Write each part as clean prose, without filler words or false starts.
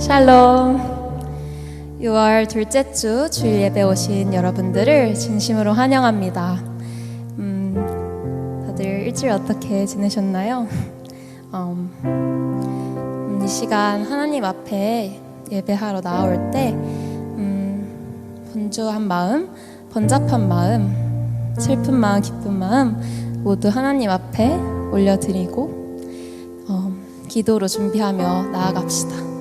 샬롬. 6월 둘째 주 주일 예배 오신 여러분들을 진심으로 환영합니다. 다들 일주일 어떻게 지내셨나요? 이 시간 하나님 앞에 예배하러 나올 때 분주한 마음, 번잡한 마음, 슬픈 마음, 기쁜 마음 모두 하나님 앞에 올려드리고 기도로 준비하며 나아갑시다.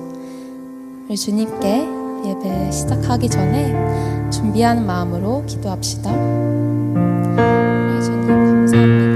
우리 주님께 예배 시작하기 전에 준비하는 마음으로 기도합시다. 우리 주님 감사합니다.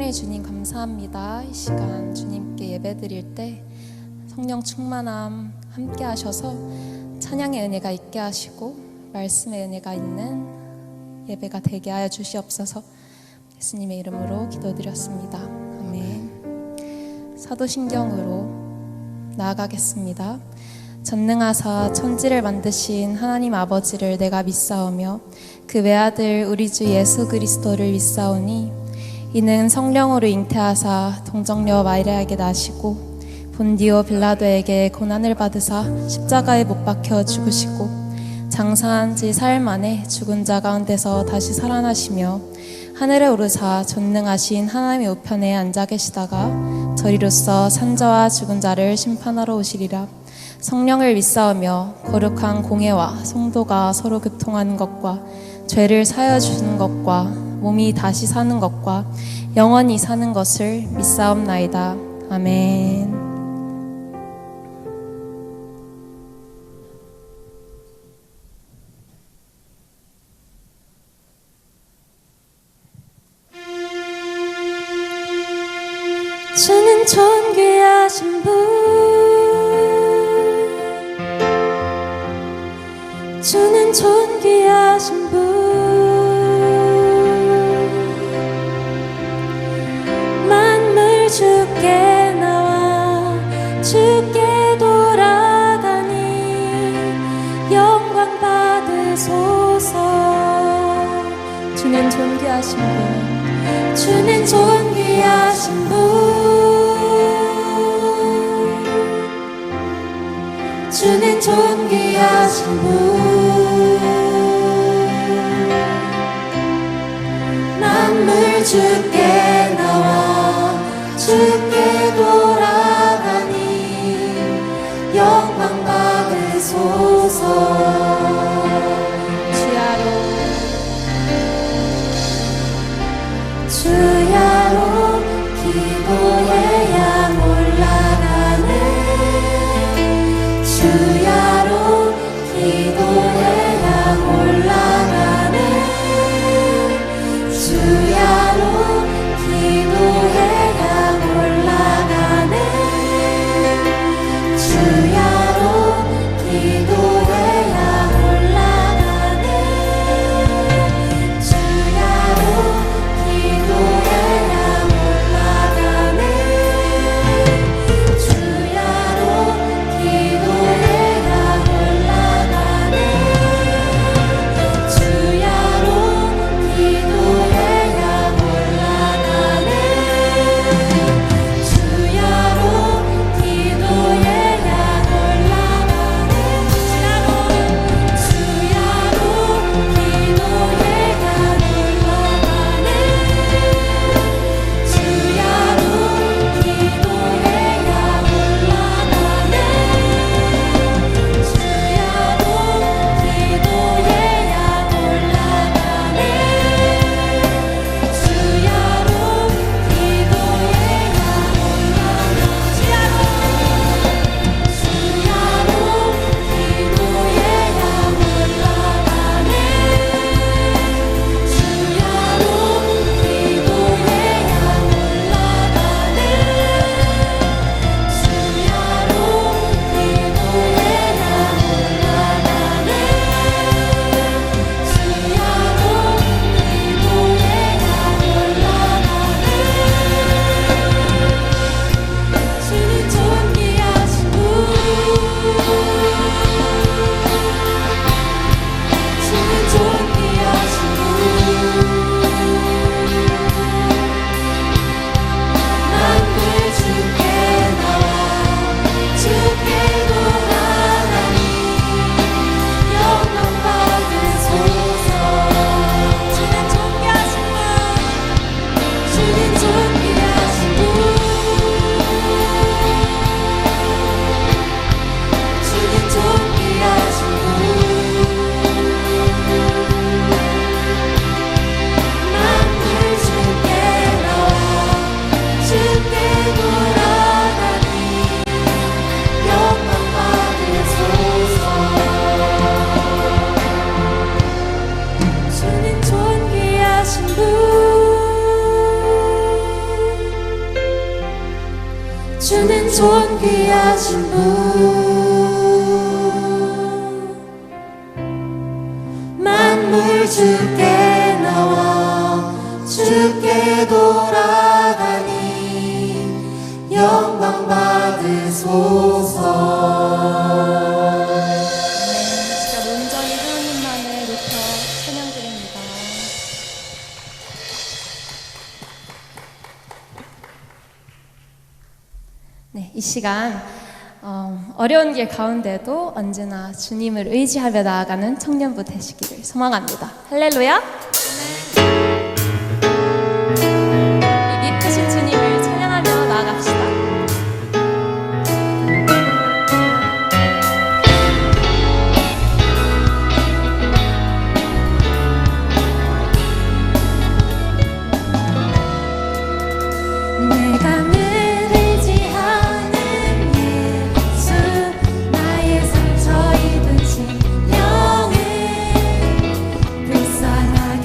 주님 감사합니다. 이 시간 주님께 예배드릴 때 성령 충만함 함께 하셔서 찬양의 은혜가 있게 하시고 말씀의 은혜가 있는 예배가 되게 하여 주시옵소서. 예수님의 이름으로 기도드렸습니다. 아멘. 사도신경으로 나아가겠습니다. 전능하사 천지를 만드신 하나님 아버지를 내가 믿사오며 그 외아들 우리 주 예수 그리스도를 믿사오니 이는 성령으로 잉태하사 동정녀 마리아에게 나시고 본디오 빌라도에게 고난을 받으사 십자가에 못 박혀 죽으시고 장사한 지 사흘 만에 죽은 자 가운데서 다시 살아나시며 하늘에 오르사 전능하신 하나님의 우편에 앉아 계시다가 저리로서 산자와 죽은 자를 심판하러 오시리라. 성령을 믿사오며 거룩한 공회와 성도가 서로 교통하는 것과 죄를 사하여 주는 것과 몸이 다시 사는 것과 영원히 사는 것을 믿사옵나이다. 아멘. 주는 존귀하신 분, 주는 존귀하신 분, 만물 주께 나와 주께 돌아가니 영광 받으소서. 주는 존귀하신 분, 주는 존귀하신 분, 주는 존귀하신 분, 만물 주께 나와 주께 돌아가니 영광 받으소서. 주야로 기도의 양 올라가네. 주야로 기도의 양 올라가네. 주야로 기도의 양 올라가네. 주야로 기도의 양 올라가네. 주야로 기도의 존귀하신 분 만물 주께 나와 주께 돌아가니 영광 받으소서. 진짜 온전히 하나님만을 높여 찬양드립니다. 네, 이 시간 어려운 길 가운데도 언제나 주님을 의지하며 나아가는 청년부 되시기를 소망합니다. 할렐루야! 이 크신 주님을 찬양하며 나아갑시다. 내가 늘 의지하는 예수 나의 상처 입은 심령을 불쌍하게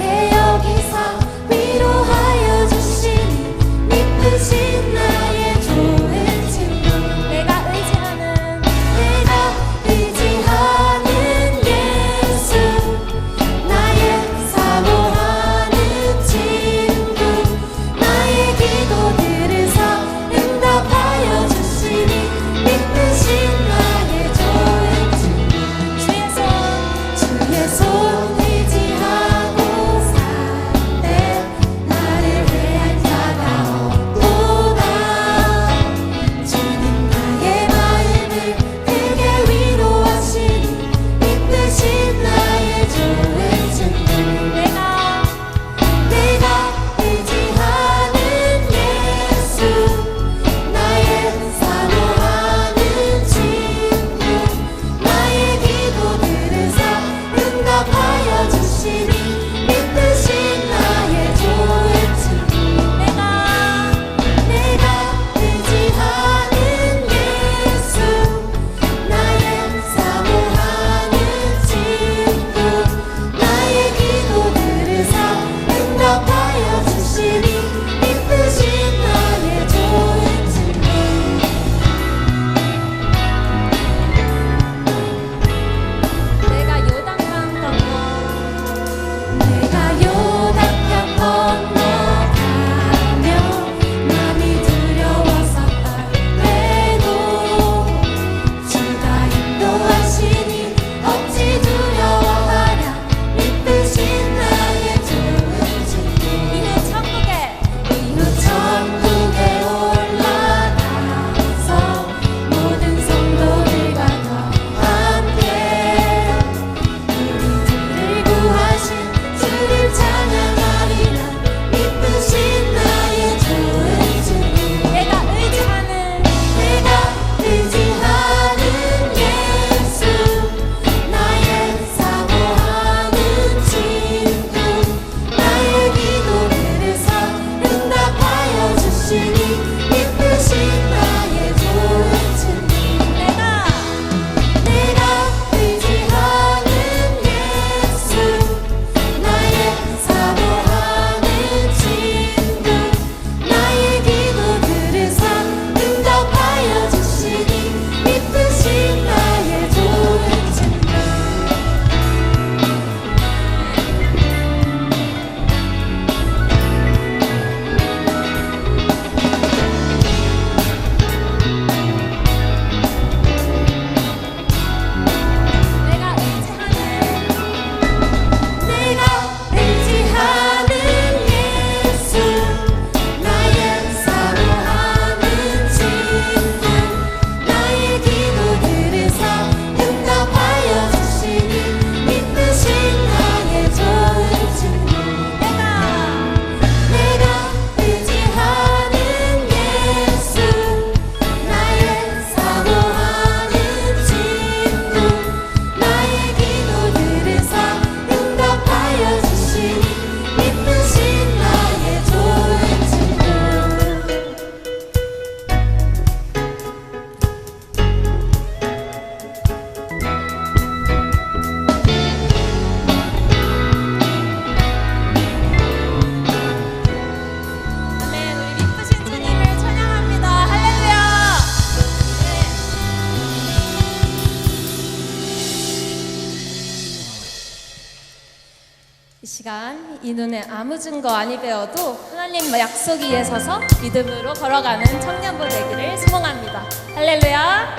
이 눈에 아무 증거 아니 배워도 하나님 약속 위에 서서 믿음으로 걸어가는 청년부 되기를 소망합니다. 할렐루야.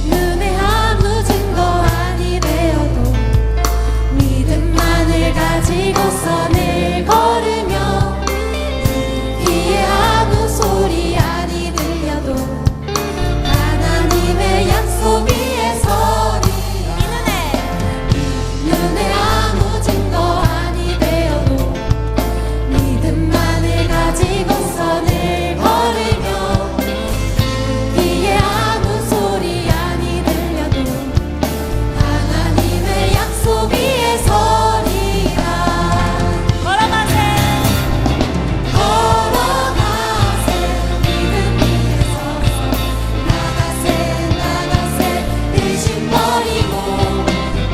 눈에 아무 증거 아니 되어도 믿음만을 가지고서 늘 걸으며 귀에 아무 소리 아니 들려도 하나님의 약속 위에 서리. 눈에 아무 증거 아니 되어도 믿음만을 가지고서 늘 걸으며 귀에 아무 소리 아니 들려도 하나님의 약속 위에 서리라. 걸어가세 믿음 위에 서서 나가세 의심 버리고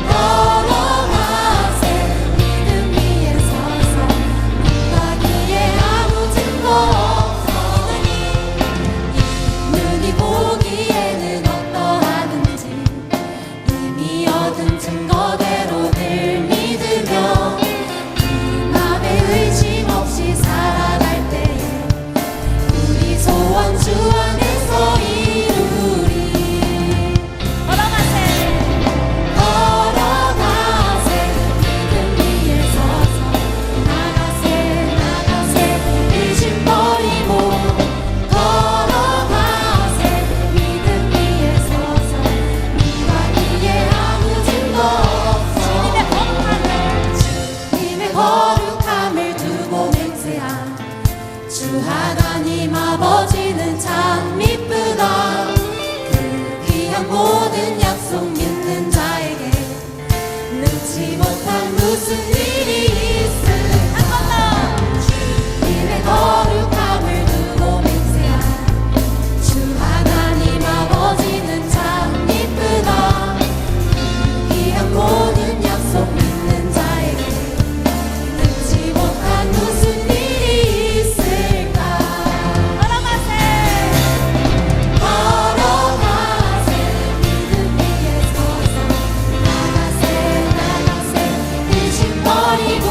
걸어가세 믿음 위에 서서 가기에 아무 증거 없어. 눈이 보기에는 어떠하든지 이미 얻은 증거대로 늘 믿으며 이 맘에 의심 없이 살아갈 때에 우리 소원 주 안에서 이루리. 걸어가세 믿음 위에 서서 나가세 의심 버리고 걸어가세 믿음 위에 서서 가기에 아무 증거 없어. 주님의 거룩함을 두고 맹세한 주 하나님 아버지는 참 이쁘다. 그 귀한 모든 약속 믿는 자에게 능치 못한 무슨 일이 있을까. 주님의 거룩함을 두고 맹세한 주 하나님 아버지는 참 이쁘다. 그 귀한 모든 약속 믿는 자에게 능치 못한 무슨 일이 있을까. 걸어가세 믿음 위에 서서 나가세 의심 버리고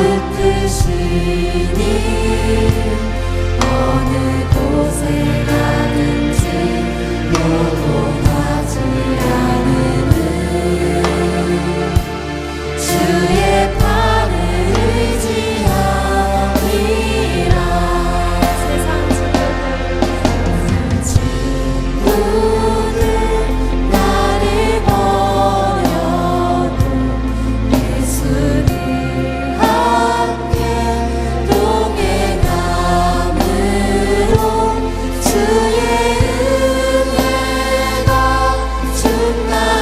붙드시니 어느 곳에 가든지 요동하지 않음은 주의 팔을 의지함이라. 세상 친구들 나를 버려도 예수를 함께 동행함으로 주의 은혜가 충만하리니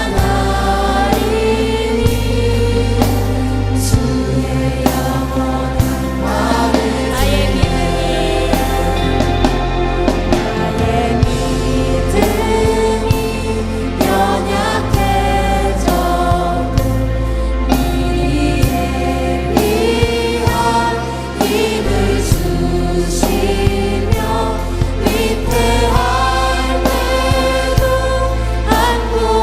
주의 영원한 말을 나의 믿음이 연약해져도 미리 예비한 힘을 주시며 위태할 때도 안보하시는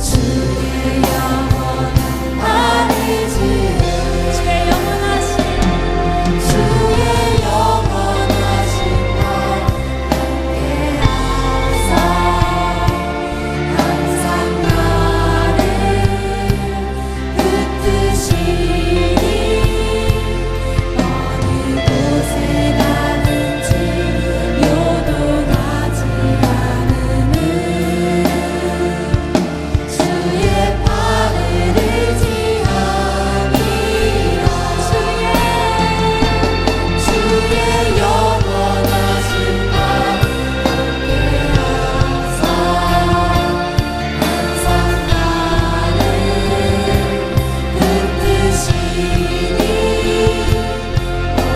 주의 영원한 말을 주의 영원하신 날 함께하사 항상 나를 붙드시니 어느 곳에 가든지 요동하지 않음은 주의 팔을 의지함이라. 주의 영원하신 날 함께하사 항상 나를 붙드시니 어느 곳에 가든지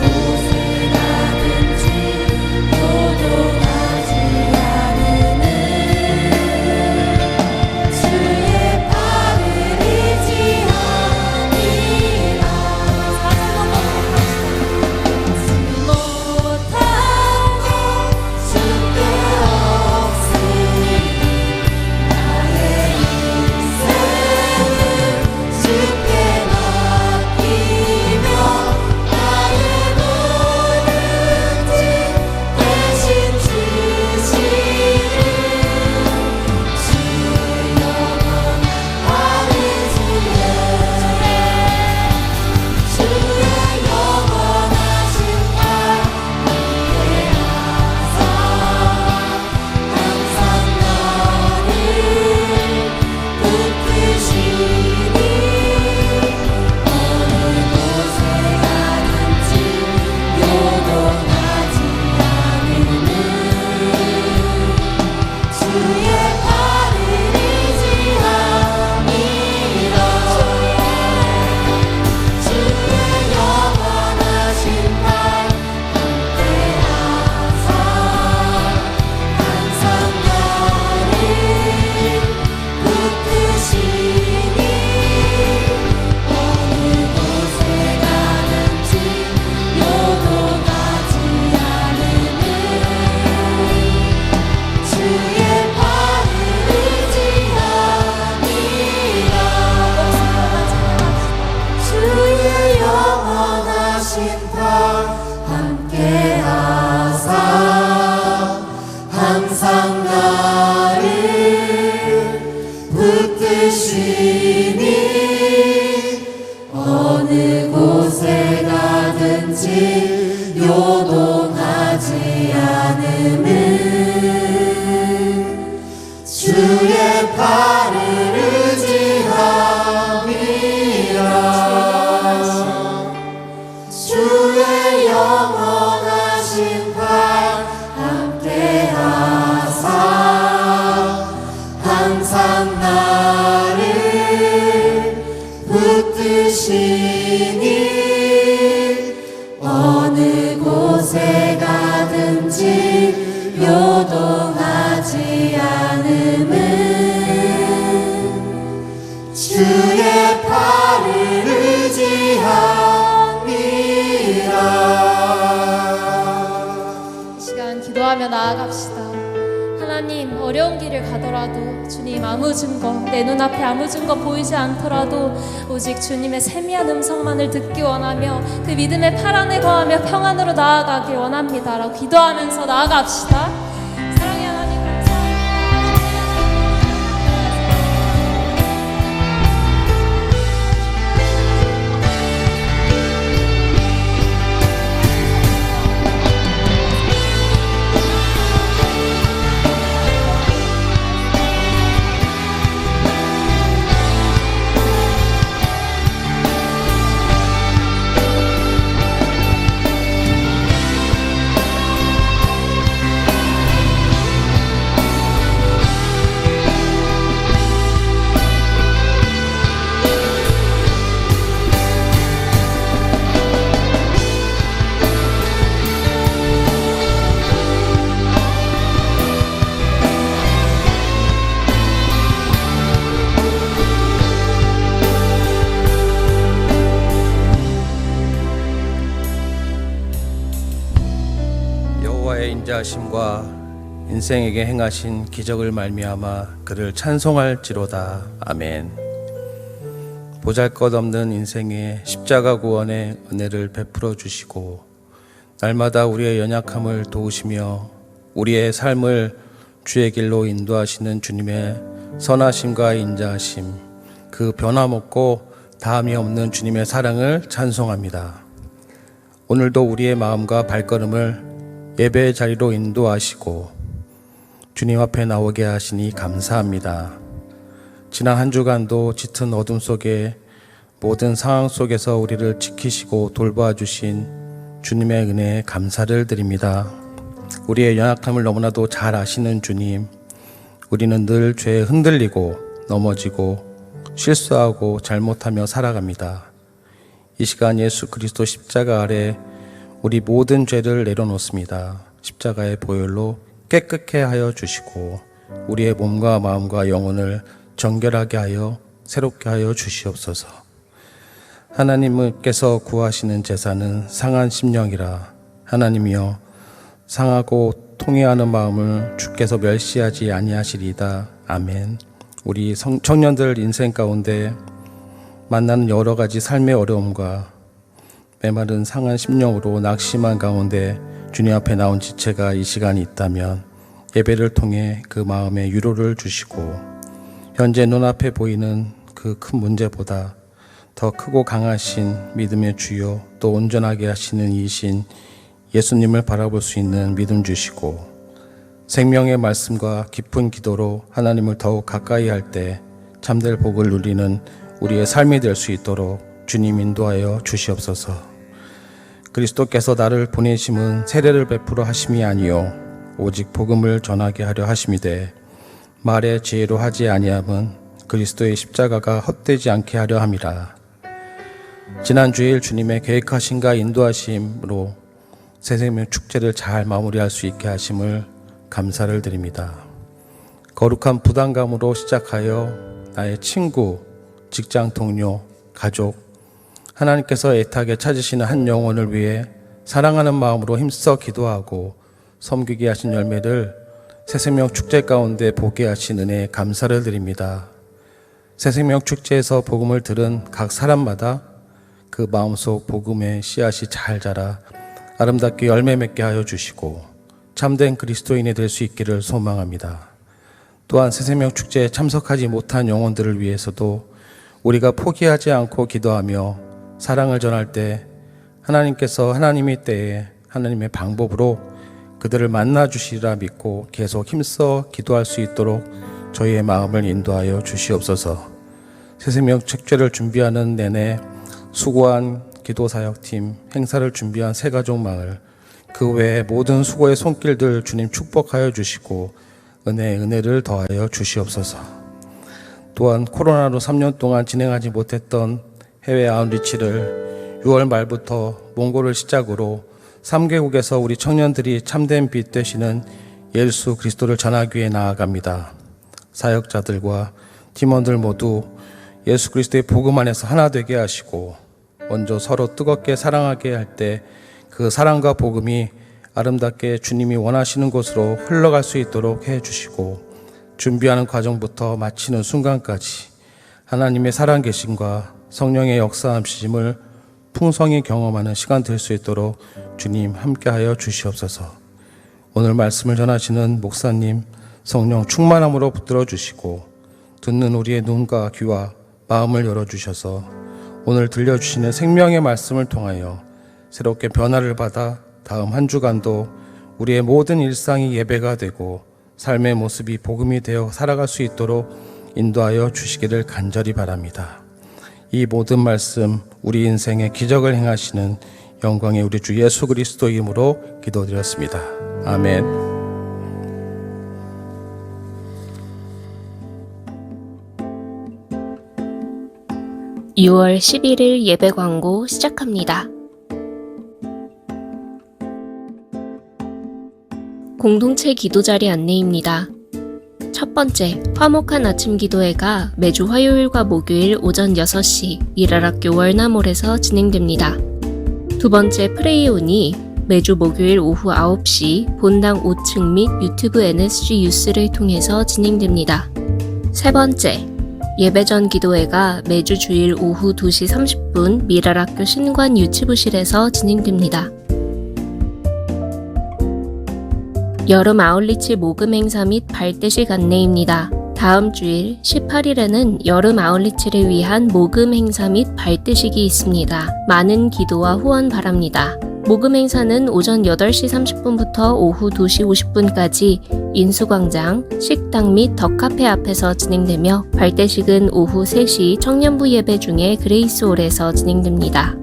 요동하지 않음은 주의 팔을 의지함이라. 못한 것 주께 없으니 나의 인생을 주께 맡기며 나의 모든 짐 대신 주시는 주의 영원한 팔을 주의 영원하신 날 함께하사 항상 나를 붙드시니 어느 곳에 가든지 요동하지 않음은 주의 팔을 의지함이라. 주의 영원하신 날 함께하사 항상 나를 붙드시니 어느 곳에 가든지 요동하지 않음은 주의 팔을 의지함이라. 주의 영원하신 팔 함께하사 항상 나를 붙드시니 어느 곳에 가든지 요동하지 않음은 주의 팔을 의지함이라. 주의 영원하신 팔 함께하사 항상 나를 붙드시니 어느 곳에 가든지 요동하지 않음은 주의 팔을 의지함이라. 이 시간 기도하며 나아갑시다. 하나님 하나님, 어려운 길을 가더라도 주님, 아무 증거, 내 눈앞에 아무 증거 보이지 않더라도 오직 주님의 세미한 음성만을 듣기 원하며 그 믿음의 팔 안에 거하며 평안으로 나아가길 원합니다 라고 기도하면서 나아갑시다. 사랑의 하나님, 여호와의 인자하심과 인생에게 행하신 기적을 말미암아 그를 찬송할지로다. 아멘. 보잘것없는 인생에 십자가 구원의 은혜를 베풀어 주시고 날마다 우리의 연약함을 도우시며 우리의 삶을 주의 길로 인도하시는 주님의 선하심과 인자하심, 그 변함없고 다함이 없는 주님의 사랑을 찬송합니다. 오늘도 우리의 마음과 발걸음을 예배의 자리로 인도하시고 주님 앞에 나오게 하시니 감사합니다. 지난 한 주간도 짙은 어둠 속에 모든 상황 속에서 우리를 지키시고 돌봐주신 주님의 은혜에 감사를 드립니다. 우리의 연약함을 너무나도 잘 아시는 주님, 우리는 늘 죄에 흔들리고 넘어지고 실수하고 잘못하며 살아갑니다. 이 시간 예수 그리스도 십자가 아래 우리 모든 죄를 내려놓습니다. 십자가의 보혈로 깨끗게 하여 주시고 우리의 몸과 마음과 영혼을 정결하게 하여 새롭게 하여 주시옵소서. 하나님께서 구하시는 제사는 상한 심령이라. 하나님이여, 상하고 통회하는 마음을 주께서 멸시하지 아니하시리이다. 아멘. 우리 청년들 인생 가운데 만나는 여러 가지 삶의 어려움과 메마른 상한 심령으로 낙심한 가운데 주님 앞에 나온 지체가 이 시간이 있다면 예배를 통해 그 마음에 위로를 주시고 현재 눈앞에 보이는 그 큰 문제보다 더 크고 강하신 믿음의 주요 또 온전하게 하시는 이신 예수님을 바라볼 수 있는 믿음 주시고 생명의 말씀과 깊은 기도로 하나님을 더욱 가까이 할 때 참될 복을 누리는 우리의 삶이 될 수 있도록 주님 인도하여 주시옵소서. 그리스도께서 나를 보내심은 세례를 베풀어 하심이 아니요 오직 복음을 전하게 하려 하심이되 말의 지혜로 하지 아니함은 그리스도의 십자가가 헛되지 않게 하려 함이라. 지난 주일 주님의 계획하심과 인도하심으로 새생명 축제를 잘 마무리할 수 있게 하심을 감사를 드립니다. 거룩한 부담감으로 시작하여 나의 친구, 직장 동료, 가족, 하나님께서 애타게 찾으시는 한 영혼을 위해 사랑하는 마음으로 힘써 기도하고 섬기게 하신 열매를 새생명 축제 가운데 보게 하신 은혜에 감사를 드립니다. 새생명 축제에서 복음을 들은 각 사람마다 그 마음속 복음의 씨앗이 잘 자라 아름답게 열매 맺게 하여 주시고 참된 그리스도인이 될 수 있기를 소망합니다. 또한 새생명 축제에 참석하지 못한 영혼들을 위해서도 우리가 포기하지 않고 기도하며 사랑을 전할 때 하나님께서 하나님의 때에 하나님의 방법으로 그들을 만나 주시리라 믿고 계속 힘써 기도할 수 있도록 저희의 마음을 인도하여 주시옵소서. 새생명 축제를 준비하는 내내 수고한 기도사역팀, 행사를 준비한 새가족 마을, 그 외에 모든 수고의 손길들 주님 축복하여 주시고 은혜를 더하여 주시옵소서. 또한 코로나로 3년 동안 진행하지 못했던 해외 아웃리치를 6월 말부터 몽골을 시작으로 3개국에서 우리 청년들이 참된 빛 되시는 예수 그리스도를 전하기 위해 나아갑니다. 사역자들과 팀원들 모두 예수 그리스도의 복음 안에서 하나 되게 하시고 먼저 서로 뜨겁게 사랑하게 할 때 그 사랑과 복음이 아름답게 주님이 원하시는 곳으로 흘러갈 수 있도록 해주시고, 준비하는 과정부터 마치는 순간까지 하나님의 살아계심과 성령의 역사하심을 풍성히 경험하는 시간 될 수 있도록 주님 함께하여 주시옵소서. 오늘 말씀을 전하시는 목사님 성령 충만함으로 붙들어 주시고, 듣는 우리의 눈과 귀와 마음을 열어주셔서 오늘 들려주시는 생명의 말씀을 통하여 새롭게 변화를 받아 다음 한 주간도 우리의 모든 일상이 예배가 되고 삶의 모습이 복음이 되어 살아갈 수 있도록 인도하여 주시기를 간절히 바랍니다. 이 모든 말씀 우리 인생의 기적을 행하시는 영광의 우리 주 예수 그리스도 이름으로 기도드렸습니다. 아멘. 6월 11일 예배 광고 시작합니다. 공동체 기도자리 안내입니다. 첫 번째, 화목한 아침 기도회가 매주 화요일과 목요일 오전 6시 미랄학교 월남홀에서 진행됩니다. 두 번째, 프레이온이 매주 목요일 오후 9시 본당 5층 및 유튜브 NSG 뉴스를 통해서 진행됩니다. 세 번째, 예배 전 기도회가 매주 주일 오후 2시 30분 미랄학교 신관 유치부실에서 진행됩니다. 여름 아울리치 모금 행사 및 발대식 안내입니다. 다음 주일 18일에는 여름 아울리치를 위한 모금 행사 및 발대식이 있습니다. 많은 기도와 후원 바랍니다. 모금 행사는 오전 8시 30분부터 오후 2시 50분까지 인수광장, 식당 및 더 카페 앞에서 진행되며, 발대식은 오후 3시 청년부 예배 중에 그레이스홀에서 진행됩니다.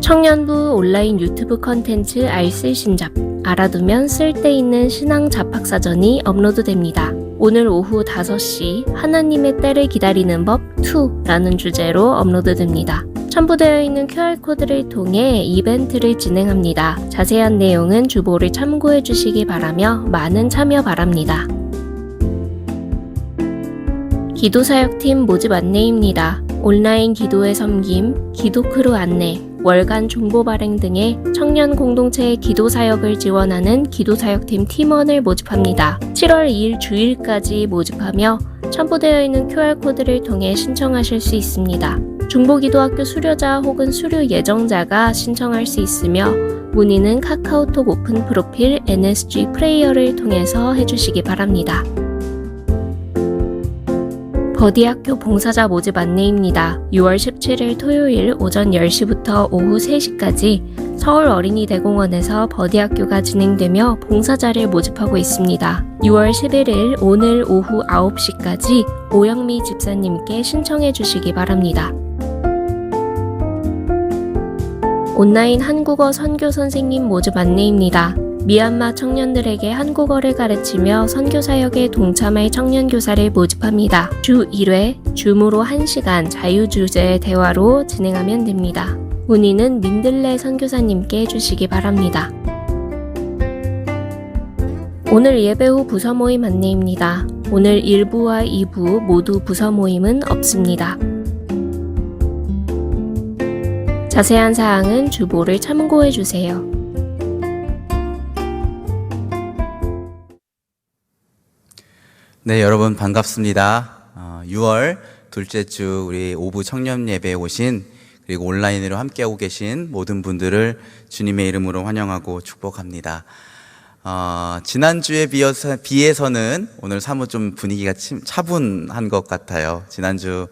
청년부 온라인 유튜브 컨텐츠 알쓸 신잡, 알아두면 쓸데있는 신앙 잡학사전이 업로드됩니다. 오늘 오후 5시 하나님의 때를 기다리는 법 2라는 주제로 업로드됩니다. 첨부되어 있는 QR코드를 통해 이벤트를 진행합니다. 자세한 내용은 주보를 참고해 주시기 바라며 많은 참여 바랍니다. 기도사역팀 모집 안내입니다. 온라인 기도회 섬김, 기도크루 안내, 월간 중보 발행 등의 청년 공동체의 기도사역을 지원하는 기도사역팀 팀원을 모집합니다. 7월 2일 주일까지 모집하며 첨부되어 있는 QR코드를 통해 신청하실 수 있습니다. 중보기도학교 수료자 혹은 수료 예정자가 신청할 수 있으며, 문의는 카카오톡 오픈 프로필 NSG 프레이어를 통해서 해주시기 바랍니다. 버디학교 봉사자 모집 안내입니다. 6월 17일 토요일 오전 10시부터 오후 3시까지 서울 어린이대공원에서 버디학교가 진행되며 봉사자를 모집하고 있습니다. 6월 11일 오늘 오후 9시까지 오영미 집사님께 신청해 주시기 바랍니다. 온라인 한국어 선교 선생님 모집 안내입니다. 미얀마 청년들에게 한국어를 가르치며 선교 사역에 동참할 청년교사를 모집합니다. 주 1회, 줌으로 1시간 자유주제 대화로 진행하면 됩니다. 문의는 민들레 선교사님께 해주시기 바랍니다. 오늘 예배 후 부서 모임 안내입니다. 오늘 1부와 2부 모두 부서 모임은 없습니다. 자세한 사항은 주보를 참고해 주세요. 네, 여러분 반갑습니다. 6월 둘째 주 우리 오부 청년 예배에 오신, 그리고 온라인으로 함께하고 계신 모든 분들을 주님의 이름으로 환영하고 축복합니다. 지난주에 비해서는 오늘 사뭇 좀 분위기가 차분한 것 같아요. 지난주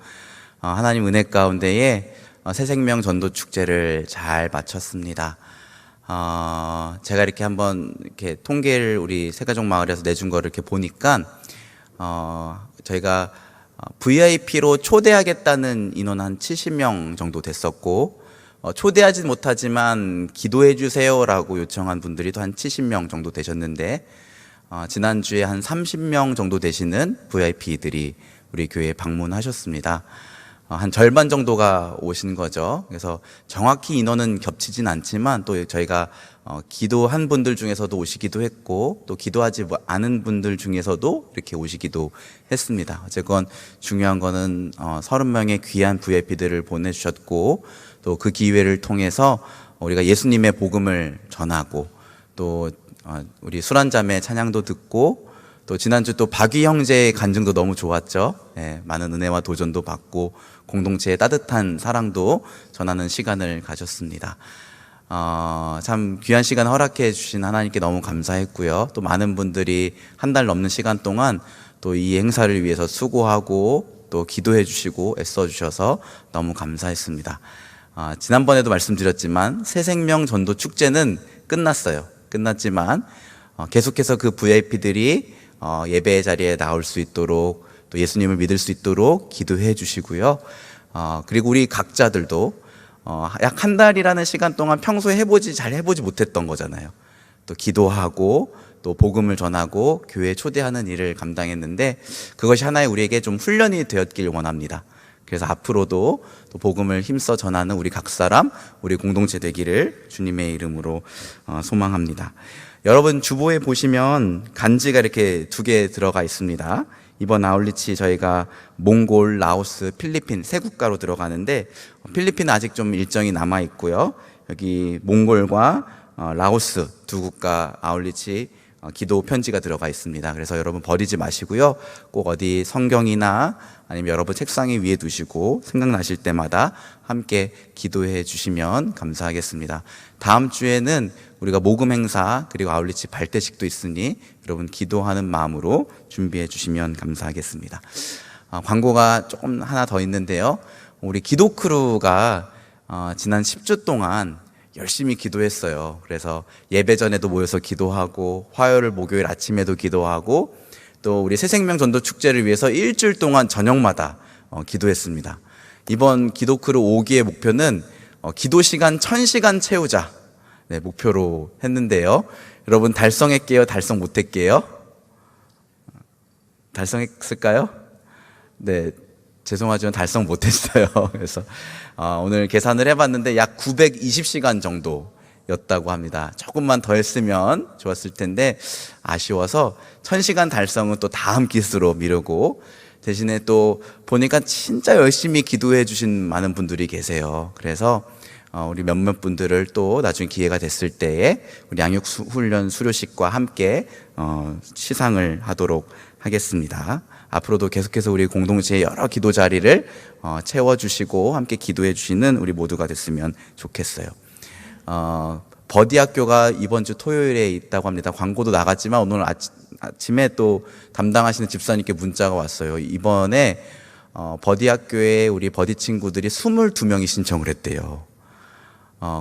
하나님 은혜 가운데에 새생명 전도 축제를 잘 마쳤습니다. 제가 이렇게 한번 이렇게 통계를 우리 새가족 마을에서 내준 거를 이렇게 보니까 저희가 VIP로 초대하겠다는 인원 한 70명 정도 됐었고, 초대하지 못하지만 기도해 주세요라고 요청한 분들이 또 한 70명 정도 되셨는데, 지난주에 한 30명 정도 되시는 VIP들이 우리 교회에 방문하셨습니다. 한 절반 정도가 오신 거죠. 그래서 정확히 인원은 겹치진 않지만 또 저희가 기도한 분들 중에서도 오시기도 했고, 또 기도하지 않은 분들 중에서도 이렇게 오시기도 했습니다. 어쨌건 중요한 거는 30명의 귀한 VIP들을 보내주셨고, 또 그 기회를 통해서 우리가 예수님의 복음을 전하고 또 우리 술한잔의 찬양도 듣고 또 지난주 또 박위 형제의 간증도 너무 좋았죠. 예, 많은 은혜와 도전도 받고 공동체의 따뜻한 사랑도 전하는 시간을 가졌습니다. 참 귀한 시간 허락해 주신 하나님께 너무 감사했고요. 또 많은 분들이 한 달 넘는 시간 동안 또 이 행사를 위해서 수고하고 또 기도해 주시고 애써 주셔서 너무 감사했습니다. 지난번에도 말씀드렸지만 새생명 전도 축제는 끝났어요. 끝났지만 계속해서 그 VIP들이 예배의 자리에 나올 수 있도록 또 예수님을 믿을 수 있도록 기도해 주시고요. 그리고 우리 각자들도 약 한 달이라는 시간 동안 평소에 잘 해보지 못했던 거잖아요. 또 기도하고 또 복음을 전하고 교회에 초대하는 일을 감당했는데 그것이 하나의 우리에게 좀 훈련이 되었길 원합니다. 그래서 앞으로도 또 복음을 힘써 전하는 우리 각 사람, 우리 공동체 되기를 주님의 이름으로 소망합니다. 여러분 주보에 보시면 간지가 이렇게 2개 들어가 있습니다. 이번 아울리치 저희가 몽골, 라오스, 필리핀 3국가로 들어가는데 필리핀은 아직 좀 일정이 남아 있고요. 여기 몽골과 라오스 2국가 아울리치 기도 편지가 들어가 있습니다. 그래서 여러분 버리지 마시고요. 꼭 어디 성경이나 아니면 여러분 책상에 위에 두시고 생각나실 때마다 함께 기도해 주시면 감사하겠습니다. 다음 주에는 우리가 모금 행사 그리고 아울리치 발대식도 있으니 여러분 기도하는 마음으로 준비해 주시면 감사하겠습니다. 광고가 조금 하나 더 있는데요. 우리 기도 크루가 지난 10주 동안 열심히 기도했어요. 그래서 예배 전에도 모여서 기도하고 화요일, 목요일 아침에도 기도하고 또 우리 새생명 전도 축제를 위해서 일주일 동안 저녁마다 기도했습니다. 이번 기도 크루 5기의 목표는 기도 시간 1000시간 채우자 목표로 했는데요. 여러분 달성했게요? 달성 못했게요? 달성했을까요? 네, 죄송하지만 달성 못했어요. 그래서 오늘 계산을 해봤는데 약 920시간 정도였다고 합니다. 조금만 더 했으면 좋았을 텐데 아쉬워서 1000시간 달성은 또 다음 기수로 미루고 대신에 또 보니까 진짜 열심히 기도해 주신 많은 분들이 계세요. 그래서 우리 몇몇 분들을 또 나중에 기회가 됐을 때에 우리 양육훈련 수료식과 함께 시상을 하도록 하겠습니다. 앞으로도 계속해서 우리 공동체의 여러 기도 자리를 채워주시고 함께 기도해 주시는 우리 모두가 됐으면 좋겠어요. 버디 학교가 이번 주 토요일에 있다고 합니다. 광고도 나갔지만 오늘 아침에 또 담당하시는 집사님께 문자가 왔어요. 이번에 버디 학교에 우리 버디 친구들이 22명이 신청을 했대요.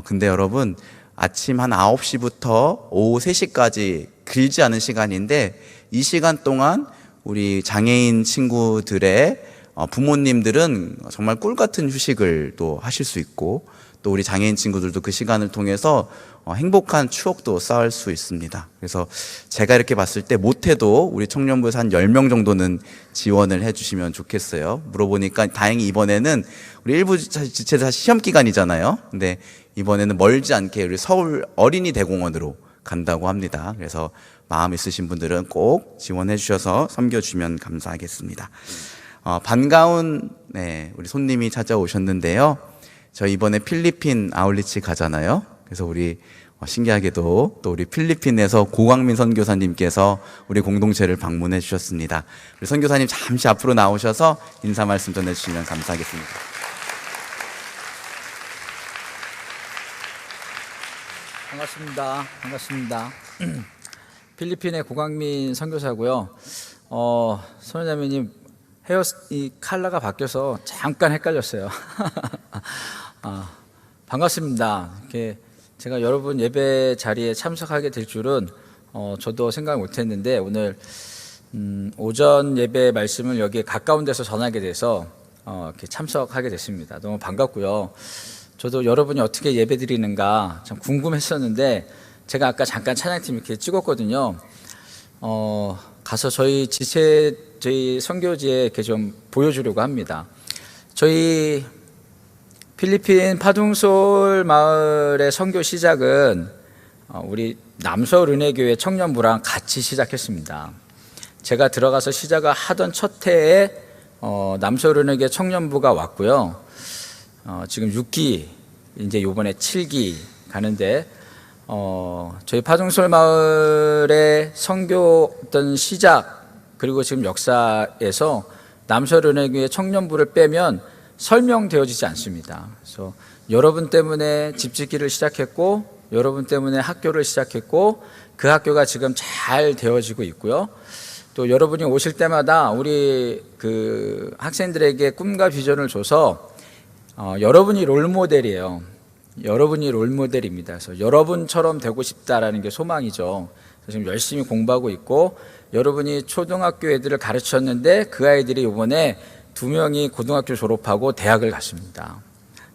근데 여러분 아침 한 9시부터 오후 3시까지 길지 않은 시간인데 이 시간 동안 우리 장애인 친구들의 부모님들은 정말 꿀 같은 휴식을 또 하실 수 있고 또 우리 장애인 친구들도 그 시간을 통해서 행복한 추억도 쌓을 수 있습니다. 그래서 제가 이렇게 봤을 때 못해도 우리 청년부에서 한 10명 정도는 지원을 해주시면 좋겠어요. 물어보니까 다행히 이번에는 우리 일부 지체사 시험 기간이잖아요. 근데 이번에는 멀지 않게 우리 서울 어린이 대공원으로 간다고 합니다. 그래서 마음 있으신 분들은 꼭 지원해 주셔서 섬겨주시면 감사하겠습니다. 반가운 우리 손님이 찾아오셨는데요. 저희 이번에 필리핀 아울리치 가잖아요. 그래서 우리 신기하게도 또 우리 필리핀에서 고광민 선교사님께서 우리 공동체를 방문해 주셨습니다. 우리 선교사님 잠시 앞으로 나오셔서 인사 말씀 전해주시면 감사하겠습니다. 반갑습니다. 필리핀의 고광민 선교사고요. 선교사님 이 컬러가 바뀌어서 잠깐 헷갈렸어요. 반갑습니다. 이렇게 제가 여러분 예배 자리에 참석하게 될 줄은 저도 생각 못했는데 오늘 오전 예배 말씀을 여기 가까운 데서 전하게 돼서 이렇게 참석하게 됐습니다. 너무 반갑고요. 저도 여러분이 어떻게 예배 드리는가 참 궁금했었는데 제가 아까 잠깐 찬양팀 이렇게 찍었거든요. 가서 저희 선교지에 이렇게 좀 보여주려고 합니다. 저희 필리핀 파둥솔 마을의 선교 시작은 우리 남서울 은혜교회 청년부랑 같이 시작했습니다. 제가 들어가서 시작을 하던 첫 해에 남서울 은혜교회 청년부가 왔고요. 지금 6기, 이제 요번에 7기 가는데 저희 파동솔 마을의 선교 어떤 시작 그리고 지금 역사에서 남서른회교회 청년부를 빼면 설명되어지지 않습니다. 그래서 여러분 때문에 집짓기를 시작했고 여러분 때문에 학교를 시작했고 그 학교가 지금 잘 되어지고 있고요. 또 여러분이 오실 때마다 우리 그 학생들에게 꿈과 비전을 줘서 여러분이 롤모델이에요. 여러분이 롤모델입니다. 그래서 여러분처럼 되고 싶다라는 게 소망이죠. 그래서 지금 열심히 공부하고 있고 여러분이 초등학교 애들을 가르쳤는데 그 아이들이 이번에 2명이 고등학교 졸업하고 대학을 갔습니다.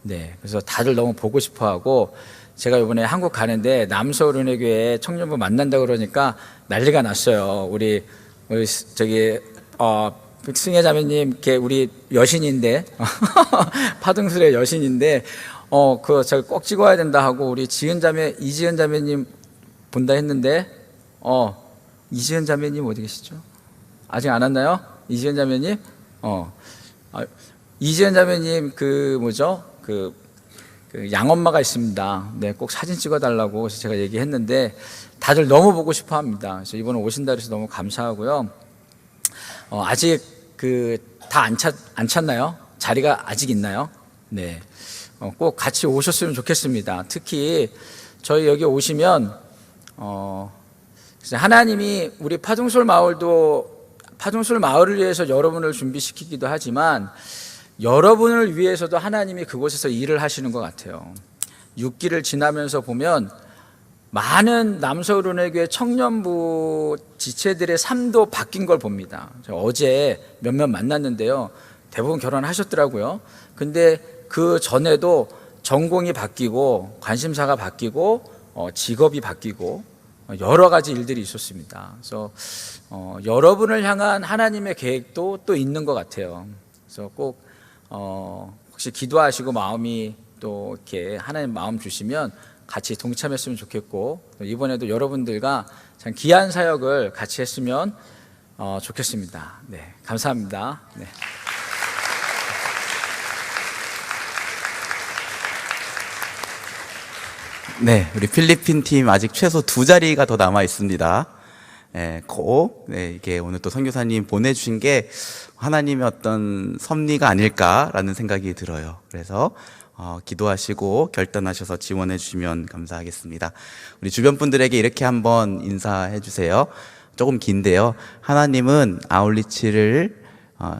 네, 그래서 다들 너무 보고 싶어하고 제가 이번에 한국 가는데 남서울은혜교회 청년부 만난다 그러니까 난리가 났어요. 우리 저기 승혜 자매님 이렇게 우리 여신인데 파등술의 여신인데 그 제가 꼭 찍어야 된다 하고 우리 지은 자매 이지은 자매님 본다 했는데 이지은 자매님 어디 계시죠? 아직 안 왔나요? 이지은 자매님? 이지은 자매님 그 뭐죠? 그 양엄마가 있습니다. 네, 꼭 사진 찍어달라고 그래서 제가 얘기했는데 다들 너무 보고 싶어합니다. 그래서 이번에 오신다 그래서 너무 감사하고요. 아직 다 안 찼나요? 자리가 아직 있나요? 네, 꼭 같이 오셨으면 좋겠습니다. 특히 저희 여기 오시면 하나님이 우리 파동솔 마을을 위해서 여러분을 준비시키기도 하지만 여러분을 위해서도 하나님이 그곳에서 일을 하시는 것 같아요. 6기를 지나면서 보면 많은 남서울은혜교회 청년부 지체들의 삶도 바뀐 걸 봅니다. 어제 몇몇 만났는데요. 대부분 결혼하셨더라고요. 근데 그 전에도 전공이 바뀌고 관심사가 바뀌고 직업이 바뀌고 여러 가지 일들이 있었습니다. 그래서 여러분을 향한 하나님의 계획도 또 있는 것 같아요. 그래서 꼭 혹시 기도하시고 마음이 또 이렇게 하나님 마음 주시면 같이 동참했으면 좋겠고 이번에도 여러분들과 참 귀한 사역을 같이 했으면 좋겠습니다. 네, 감사합니다. 네. 네, 우리 필리핀 팀 아직 최소 2자리가 더 남아 있습니다. 이게 오늘 또 선교사님 보내주신 게 하나님의 어떤 섭리가 아닐까라는 생각이 들어요. 그래서 기도하시고 결단하셔서 지원해 주시면 감사하겠습니다. 우리 주변 분들에게 이렇게 한번 인사해 주세요. 조금 긴데요. 하나님은 아울리치를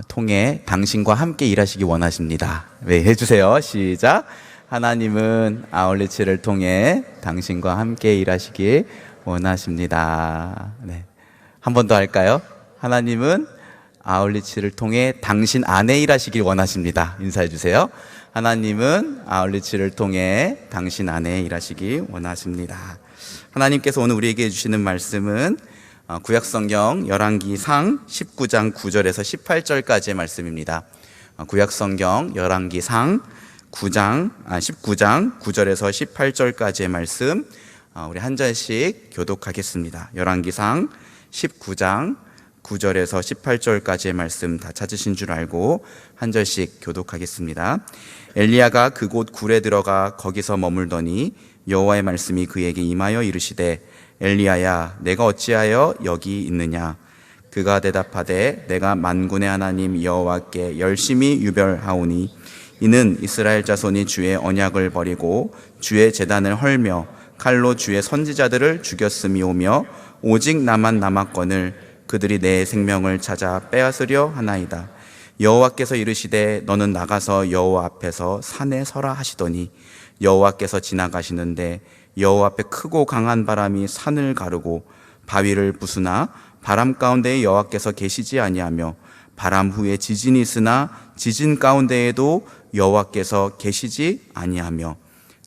통해 당신과 함께 일하시기 원하십니다. 네, 해주세요. 시작. 하나님은 아울리치를 통해 당신과 함께 일하시길 원하십니다. 네. 한 번 더 할까요? 하나님은 아울리치를 통해 당신 안에 일하시길 원하십니다. 인사해 주세요. 하나님은 아울리치를 통해 당신 안에 일하시길 원하십니다. 하나님께서 오늘 우리에게 주시는 말씀은 구약성경 열왕기상 19장 9절에서 18절까지의 말씀입니다. 구약성경 열왕기상 19장 9절에서 18절까지의 말씀 우리 한 절씩 교독하겠습니다. 열왕기상 19장 9절에서 18절까지의 말씀 다 찾으신 줄 알고 한 절씩 교독하겠습니다. 엘리야가 그곳 굴에 들어가 거기서 머물더니 여호와의 말씀이 그에게 임하여 이르시되 엘리야야 내가 어찌하여 여기 있느냐. 그가 대답하되 내가 만군의 하나님 여호와께 열심히 유별하오니 이는 이스라엘 자손이 주의 언약을 버리고 주의 제단을 헐며 칼로 주의 선지자들을 죽였음이오며 오직 나만 남았거늘 그들이 내 생명을 찾아 빼앗으려 하나이다. 여호와께서 이르시되 너는 나가서 여호와 앞에서 산에 서라 하시더니 여호와께서 지나가시는데 여호와 앞에 크고 강한 바람이 산을 가르고 바위를 부수나 바람 가운데에 여호와께서 계시지 아니하며 바람 후에 지진이 있으나 지진 가운데에도 여호와께서 계시지 아니하며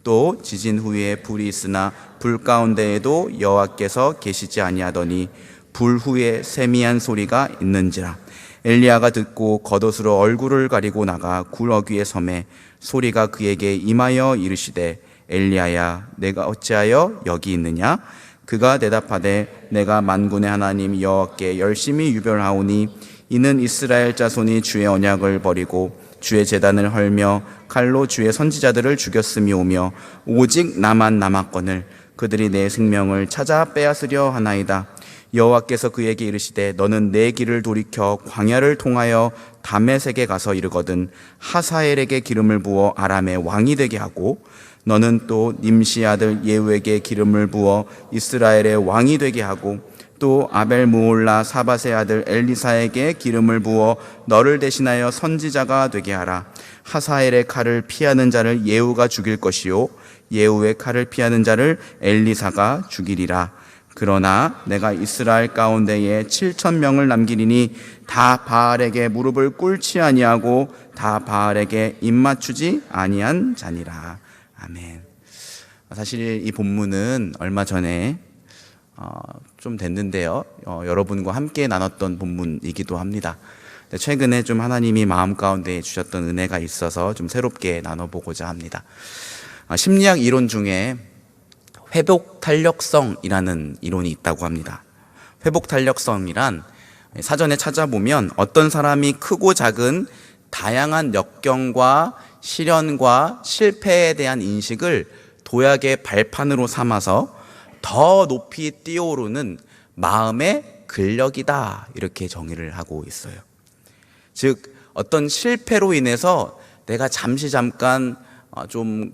또 지진 후에 불이 있으나 불 가운데에도 여호와께서 계시지 아니하더니 불 후에 세미한 소리가 있는지라. 엘리야가 듣고 겉옷으로 얼굴을 가리고 나가 굴 어귀에 섬에 소리가 그에게 임하여 이르시되 엘리야야 내가 어찌하여 여기 있느냐. 그가 대답하되 내가 만군의 하나님 여호와께 열심히 유별하오니 이는 이스라엘 자손이 주의 언약을 버리고 주의 제단을 헐며 칼로 주의 선지자들을 죽였음이오며 오직 나만 남았거늘 그들이 내 생명을 찾아 빼앗으려 하나이다. 여호와께서 그에게 이르시되 너는 내 길을 돌이켜 광야를 통하여 다메섹에 가서 이르거든 하사엘에게 기름을 부어 아람의 왕이 되게 하고 너는 또 님시 아들 예후에게 기름을 부어 이스라엘의 왕이 되게 하고 또 아벨 무올라 사밧의 아들 엘리사에게 기름을 부어 너를 대신하여 선지자가 되게 하라. 하사엘의 칼을 피하는 자를 예후가 죽일 것이요 예후의 칼을 피하는 자를 엘리사가 죽이리라. 그러나 내가 이스라엘 가운데에 7,000명을 남기리니 다 바알에게 무릎을 꿇지 아니하고 다 바알에게 입맞추지 아니한 자니라. 아멘. 사실 이 본문은 얼마 전에 좀 됐는데요. 여러분과 함께 나눴던 본문이기도 합니다. 최근에 좀 하나님이 마음 가운데 주셨던 은혜가 있어서 좀 새롭게 나눠보고자 합니다. 심리학 이론 중에 회복 탄력성이라는 이론이 있다고 합니다. 회복 탄력성이란 사전에 찾아보면 어떤 사람이 크고 작은 다양한 역경과 시련과 실패에 대한 인식을 도약의 발판으로 삼아서 더 높이 뛰어오르는 마음의 근력이다, 이렇게 정의를 하고 있어요. 즉 어떤 실패로 인해서 내가 잠깐 좀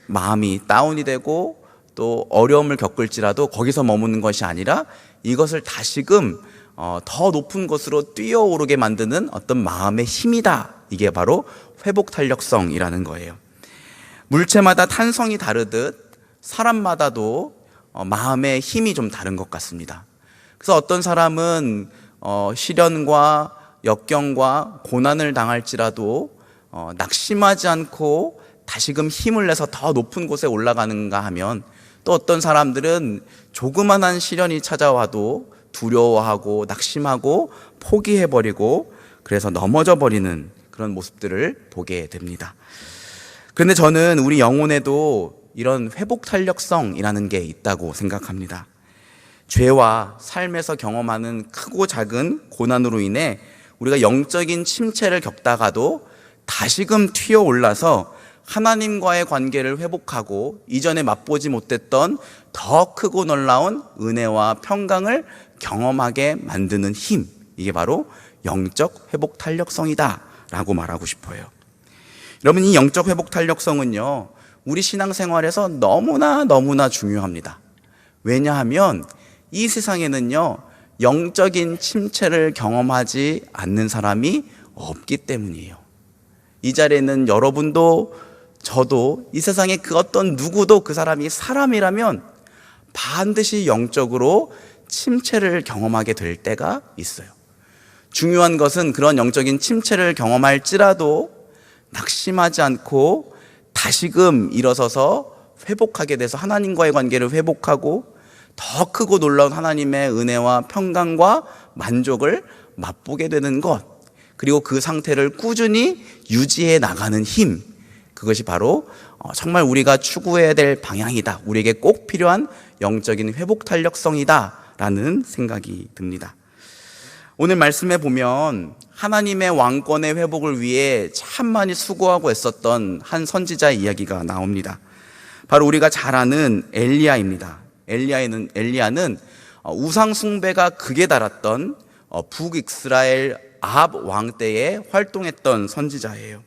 마음이 다운이 되고 또 어려움을 겪을지라도 거기서 머무는 것이 아니라 이것을 다시금 더 높은 곳으로 뛰어오르게 만드는 어떤 마음의 힘이다. 이게 바로 회복 탄력성이라는 거예요. 물체마다 탄성이 다르듯 사람마다도 마음의 힘이 좀 다른 것 같습니다. 그래서 어떤 사람은 시련과 역경과 고난을 당할지라도 낙심하지 않고 다시금 힘을 내서 더 높은 곳에 올라가는가 하면, 또 어떤 사람들은 조그만한 시련이 찾아와도 두려워하고 낙심하고 포기해버리고 그래서 넘어져 버리는 그런 모습들을 보게 됩니다. 그런데 저는 우리 영혼에도 이런 회복 탄력성이라는 게 있다고 생각합니다. 죄와 삶에서 경험하는 크고 작은 고난으로 인해 우리가 영적인 침체를 겪다가도 다시금 튀어 올라서 하나님과의 관계를 회복하고 이전에 맛보지 못했던 더 크고 놀라운 은혜와 평강을 경험하게 만드는 힘, 이게 바로 영적 회복 탄력성이다 라고 말하고 싶어요. 여러분, 이 영적 회복 탄력성은요, 우리 신앙생활에서 너무나 중요합니다. 왜냐하면 이 세상에는요, 영적인 침체를 경험하지 않는 사람이 없기 때문이에요. 이 자리에는 여러분도 저도 이 세상에 그 어떤 누구도 그 사람이 사람이라면 반드시 영적으로 침체를 경험하게 될 때가 있어요. 중요한 것은 그런 영적인 침체를 경험할지라도 낙심하지 않고 다시금 일어서서 회복하게 돼서 하나님과의 관계를 회복하고 더 크고 놀라운 하나님의 은혜와 평강과 만족을 맛보게 되는 것, 그리고 그 상태를 꾸준히 유지해 나가는 힘, 그것이 바로 정말 우리가 추구해야 될 방향이다, 우리에게 꼭 필요한 영적인 회복 탄력성이다 라는 생각이 듭니다. 오늘 말씀에 보면 하나님의 왕권의 회복을 위해 참 많이 수고하고 애썼던 한 선지자의 이야기가 나옵니다. 바로 우리가 잘 아는 엘리야입니다. 엘리야는 우상 숭배가 극에 달았던 북이스라엘 아합 왕 때에 활동했던 선지자예요.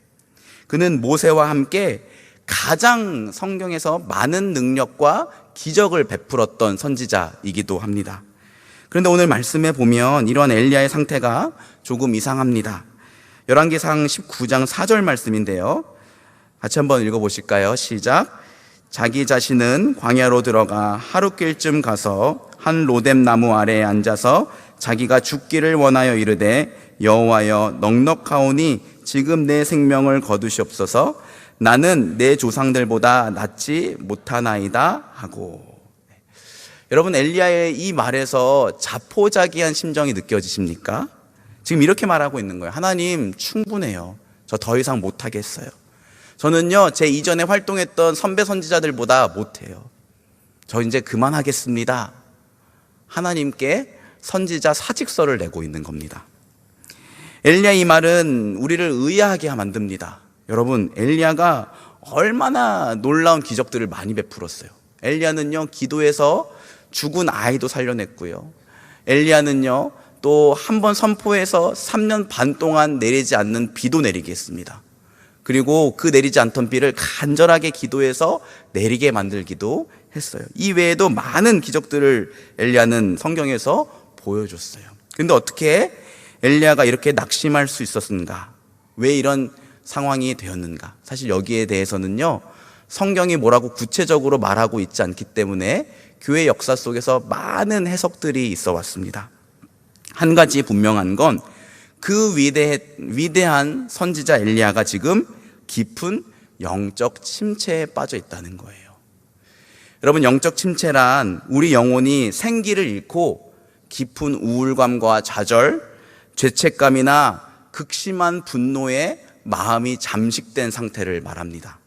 그는 모세와 함께 가장 성경에서 많은 능력과 기적을 베풀었던 선지자이기도 합니다. 그런데 오늘 말씀에 보면 이러한 엘리야의 상태가 조금 이상합니다. 열왕기상 19장 4절 말씀인데요, 같이 한번 읽어보실까요? 시작. 자기 자신은 광야로 들어가 하룻길쯤 가서 한 로뎀 나무 아래에 앉아서 자기가 죽기를 원하여 이르되 여호와여 넉넉하오니 지금 내 생명을 거두시옵소서. 나는 내 조상들보다 낫지 못하나이다 하고. 여러분, 엘리야의 이 말에서 자포자기한 심정이 느껴지십니까? 지금 이렇게 말하고 있는 거예요. 하나님, 충분해요. 저 더 이상 못하겠어요. 저는요, 제 이전에 활동했던 선배 선지자들보다 못해요. 저 이제 그만하겠습니다. 하나님께 선지자 사직서를 내고 있는 겁니다. 엘리야 이 말은 우리를 의아하게 만듭니다. 여러분, 엘리야가 얼마나 놀라운 기적들을 많이 베풀었어요. 엘리야는요, 기도해서 죽은 아이도 살려냈고요. 엘리야는요, 또 한 번 선포해서 3년 반 동안 내리지 않는 비도 내리게 했습니다. 그리고 그 내리지 않던 비를 간절하게 기도해서 내리게 만들기도 했어요. 이 외에도 많은 기적들을 엘리야는 성경에서 보여줬어요. 근데 어떻게 엘리야가 이렇게 낙심할 수 있었는가? 왜 이런 상황이 되었는가? 사실 여기에 대해서는요, 성경이 뭐라고 구체적으로 말하고 있지 않기 때문에 교회 역사 속에서 많은 해석들이 있어 왔습니다. 한 가지 분명한 건 그 위대한 선지자 엘리야가 지금 깊은 영적 침체에 빠져 있다는 거예요. 여러분, 영적 침체란 우리 영혼이 생기를 잃고 깊은 우울감과 좌절, 죄책감이나 극심한 분노에 마음이 잠식된 상태를 말합니다.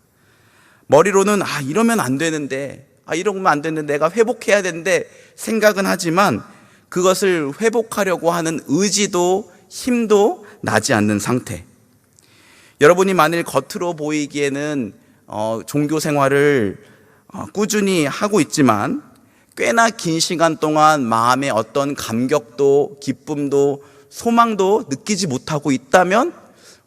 머리로는 이러면 안 되는데, 이러면 안 되는데, 내가 회복해야 되는데 생각은 하지만 그것을 회복하려고 하는 의지도 힘도 나지 않는 상태. 여러분이 만일 겉으로 보이기에는 종교 생활을 꾸준히 하고 있지만 꽤나 긴 시간 동안 마음에 어떤 감격도 기쁨도 소망도 느끼지 못하고 있다면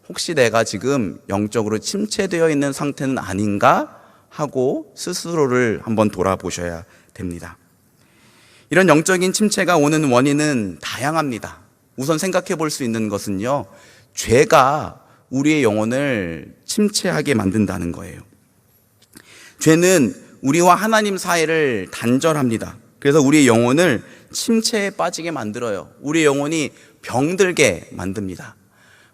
혹시 내가 지금 영적으로 침체되어 있는 상태는 아닌가 하고 스스로를 한번 돌아보셔야 됩니다. 이런 영적인 침체가 오는 원인은 다양합니다. 우선 생각해 볼 수 있는 것은요, 죄가 우리의 영혼을 침체하게 만든다는 거예요. 죄는 우리와 하나님 사이를 단절합니다. 그래서 우리의 영혼을 침체에 빠지게 만들어요. 우리의 영혼이 병들게 만듭니다.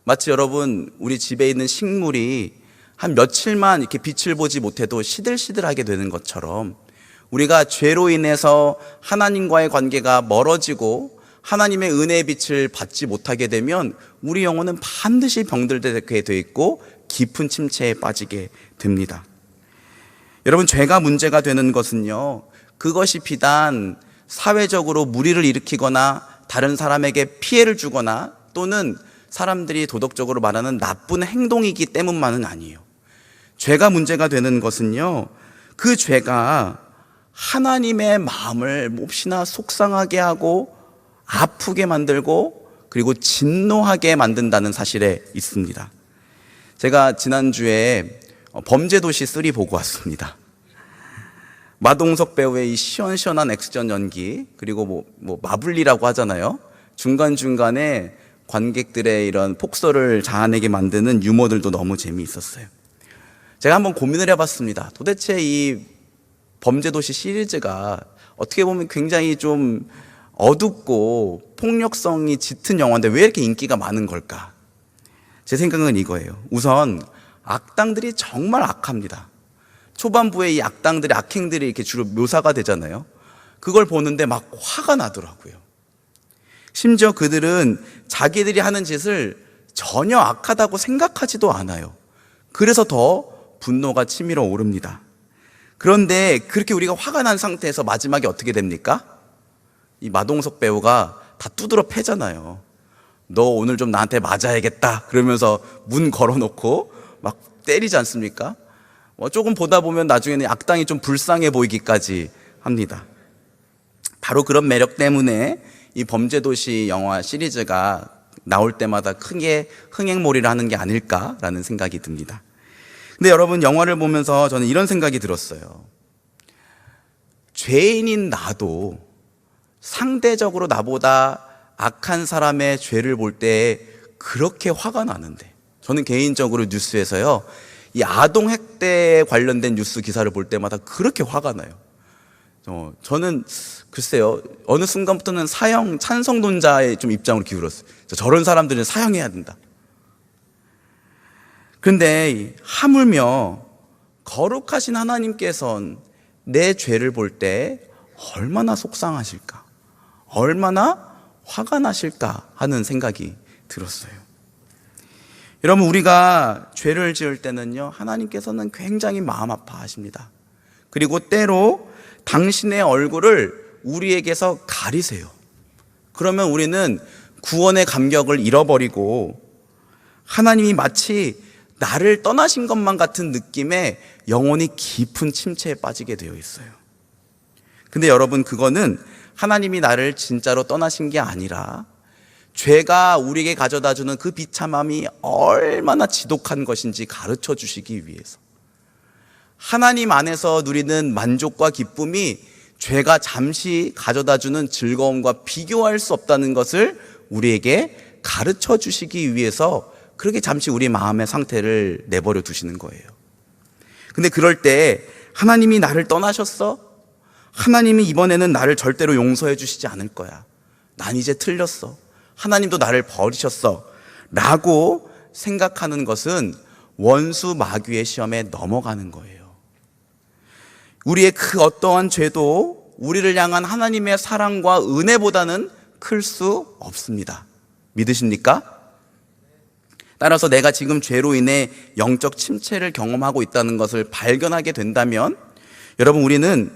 마치 여러분, 우리 집에 있는 식물이 한 며칠만 이렇게 빛을 보지 못해도 시들시들하게 되는 것처럼 우리가 죄로 인해서 하나님과의 관계가 멀어지고 하나님의 은혜의 빛을 받지 못하게 되면 우리 영혼은 반드시 병들게 돼 있고 깊은 침체에 빠지게 됩니다. 여러분, 죄가 문제가 되는 것은요, 그것이 비단 사회적으로 물의를 일으키거나 다른 사람에게 피해를 주거나 또는 사람들이 도덕적으로 말하는 나쁜 행동이기 때문만은 아니에요. 죄가 문제가 되는 것은요, 그 죄가 하나님의 마음을 몹시나 속상하게 하고 아프게 만들고 그리고 진노하게 만든다는 사실에 있습니다. 제가 지난주에 범죄도시 3 보고 왔습니다. 마동석 배우의 이 시원시원한 액션 연기, 그리고 마블리라고 하잖아요. 중간중간에 관객들의 이런 폭소를 자아내게 만드는 유머들도 너무 재미있었어요. 제가 한번 고민을 해봤습니다. 도대체 이 범죄도시 시리즈가 어떻게 보면 굉장히 좀 어둡고 폭력성이 짙은 영화인데 왜 이렇게 인기가 많은 걸까? 제 생각은 이거예요. 우선 악당들이 정말 악합니다. 초반부에 이 악당들의 악행들이 이렇게 주로 묘사가 되잖아요. 그걸 보는데 막 화가 나더라고요. 심지어 그들은 자기들이 하는 짓을 전혀 악하다고 생각하지도 않아요. 그래서 더 분노가 치밀어 오릅니다. 그런데 그렇게 우리가 화가 난 상태에서 마지막에 어떻게 됩니까? 이 마동석 배우가 다 두드러 패잖아요. 너 오늘 좀 나한테 맞아야겠다 그러면서 문 걸어놓고 막 때리지 않습니까? 조금 보다 보면 나중에는 악당이 좀 불쌍해 보이기까지 합니다. 바로 그런 매력 때문에 이 범죄도시 영화 시리즈가 나올 때마다 크게 흥행몰이를 하는 게 아닐까라는 생각이 듭니다. 근데 여러분, 영화를 보면서 저는 이런 생각이 들었어요. 죄인인 나도 상대적으로 나보다 악한 사람의 죄를 볼 때 그렇게 화가 나는데, 저는 개인적으로 뉴스에서요, 이 아동 학대에 관련된 뉴스 기사를 볼 때마다 그렇게 화가 나요. 저는 글쎄요, 어느 순간부터는 사형 찬성론자의 좀 입장으로 기울었어요. 저런 사람들은 사형해야 된다. 그런데 하물며 거룩하신 하나님께서는 내 죄를 볼 때 얼마나 속상하실까, 얼마나 화가 나실까 하는 생각이 들었어요. 여러분, 우리가 죄를 지을 때는요, 하나님께서는 굉장히 마음 아파하십니다. 그리고 때로 당신의 얼굴을 우리에게서 가리세요. 그러면 우리는 구원의 감격을 잃어버리고 하나님이 마치 나를 떠나신 것만 같은 느낌에 영혼이 깊은 침체에 빠지게 되어 있어요. 근데 여러분, 그거는 하나님이 나를 진짜로 떠나신 게 아니라 죄가 우리에게 가져다주는 그 비참함이 얼마나 지독한 것인지 가르쳐 주시기 위해서, 하나님 안에서 누리는 만족과 기쁨이 죄가 잠시 가져다주는 즐거움과 비교할 수 없다는 것을 우리에게 가르쳐 주시기 위해서 그렇게 잠시 우리 마음의 상태를 내버려 두시는 거예요. 근데 그럴 때 하나님이 나를 떠나셨어? 하나님이 이번에는 나를 절대로 용서해 주시지 않을 거야. 난 이제 틀렸어. 하나님도 나를 버리셨어. 라고 생각하는 것은 원수 마귀의 시험에 넘어가는 거예요. 우리의 그 어떠한 죄도 우리를 향한 하나님의 사랑과 은혜보다는 클 수 없습니다. 믿으십니까? 따라서 내가 지금 죄로 인해 영적 침체를 경험하고 있다는 것을 발견하게 된다면 여러분, 우리는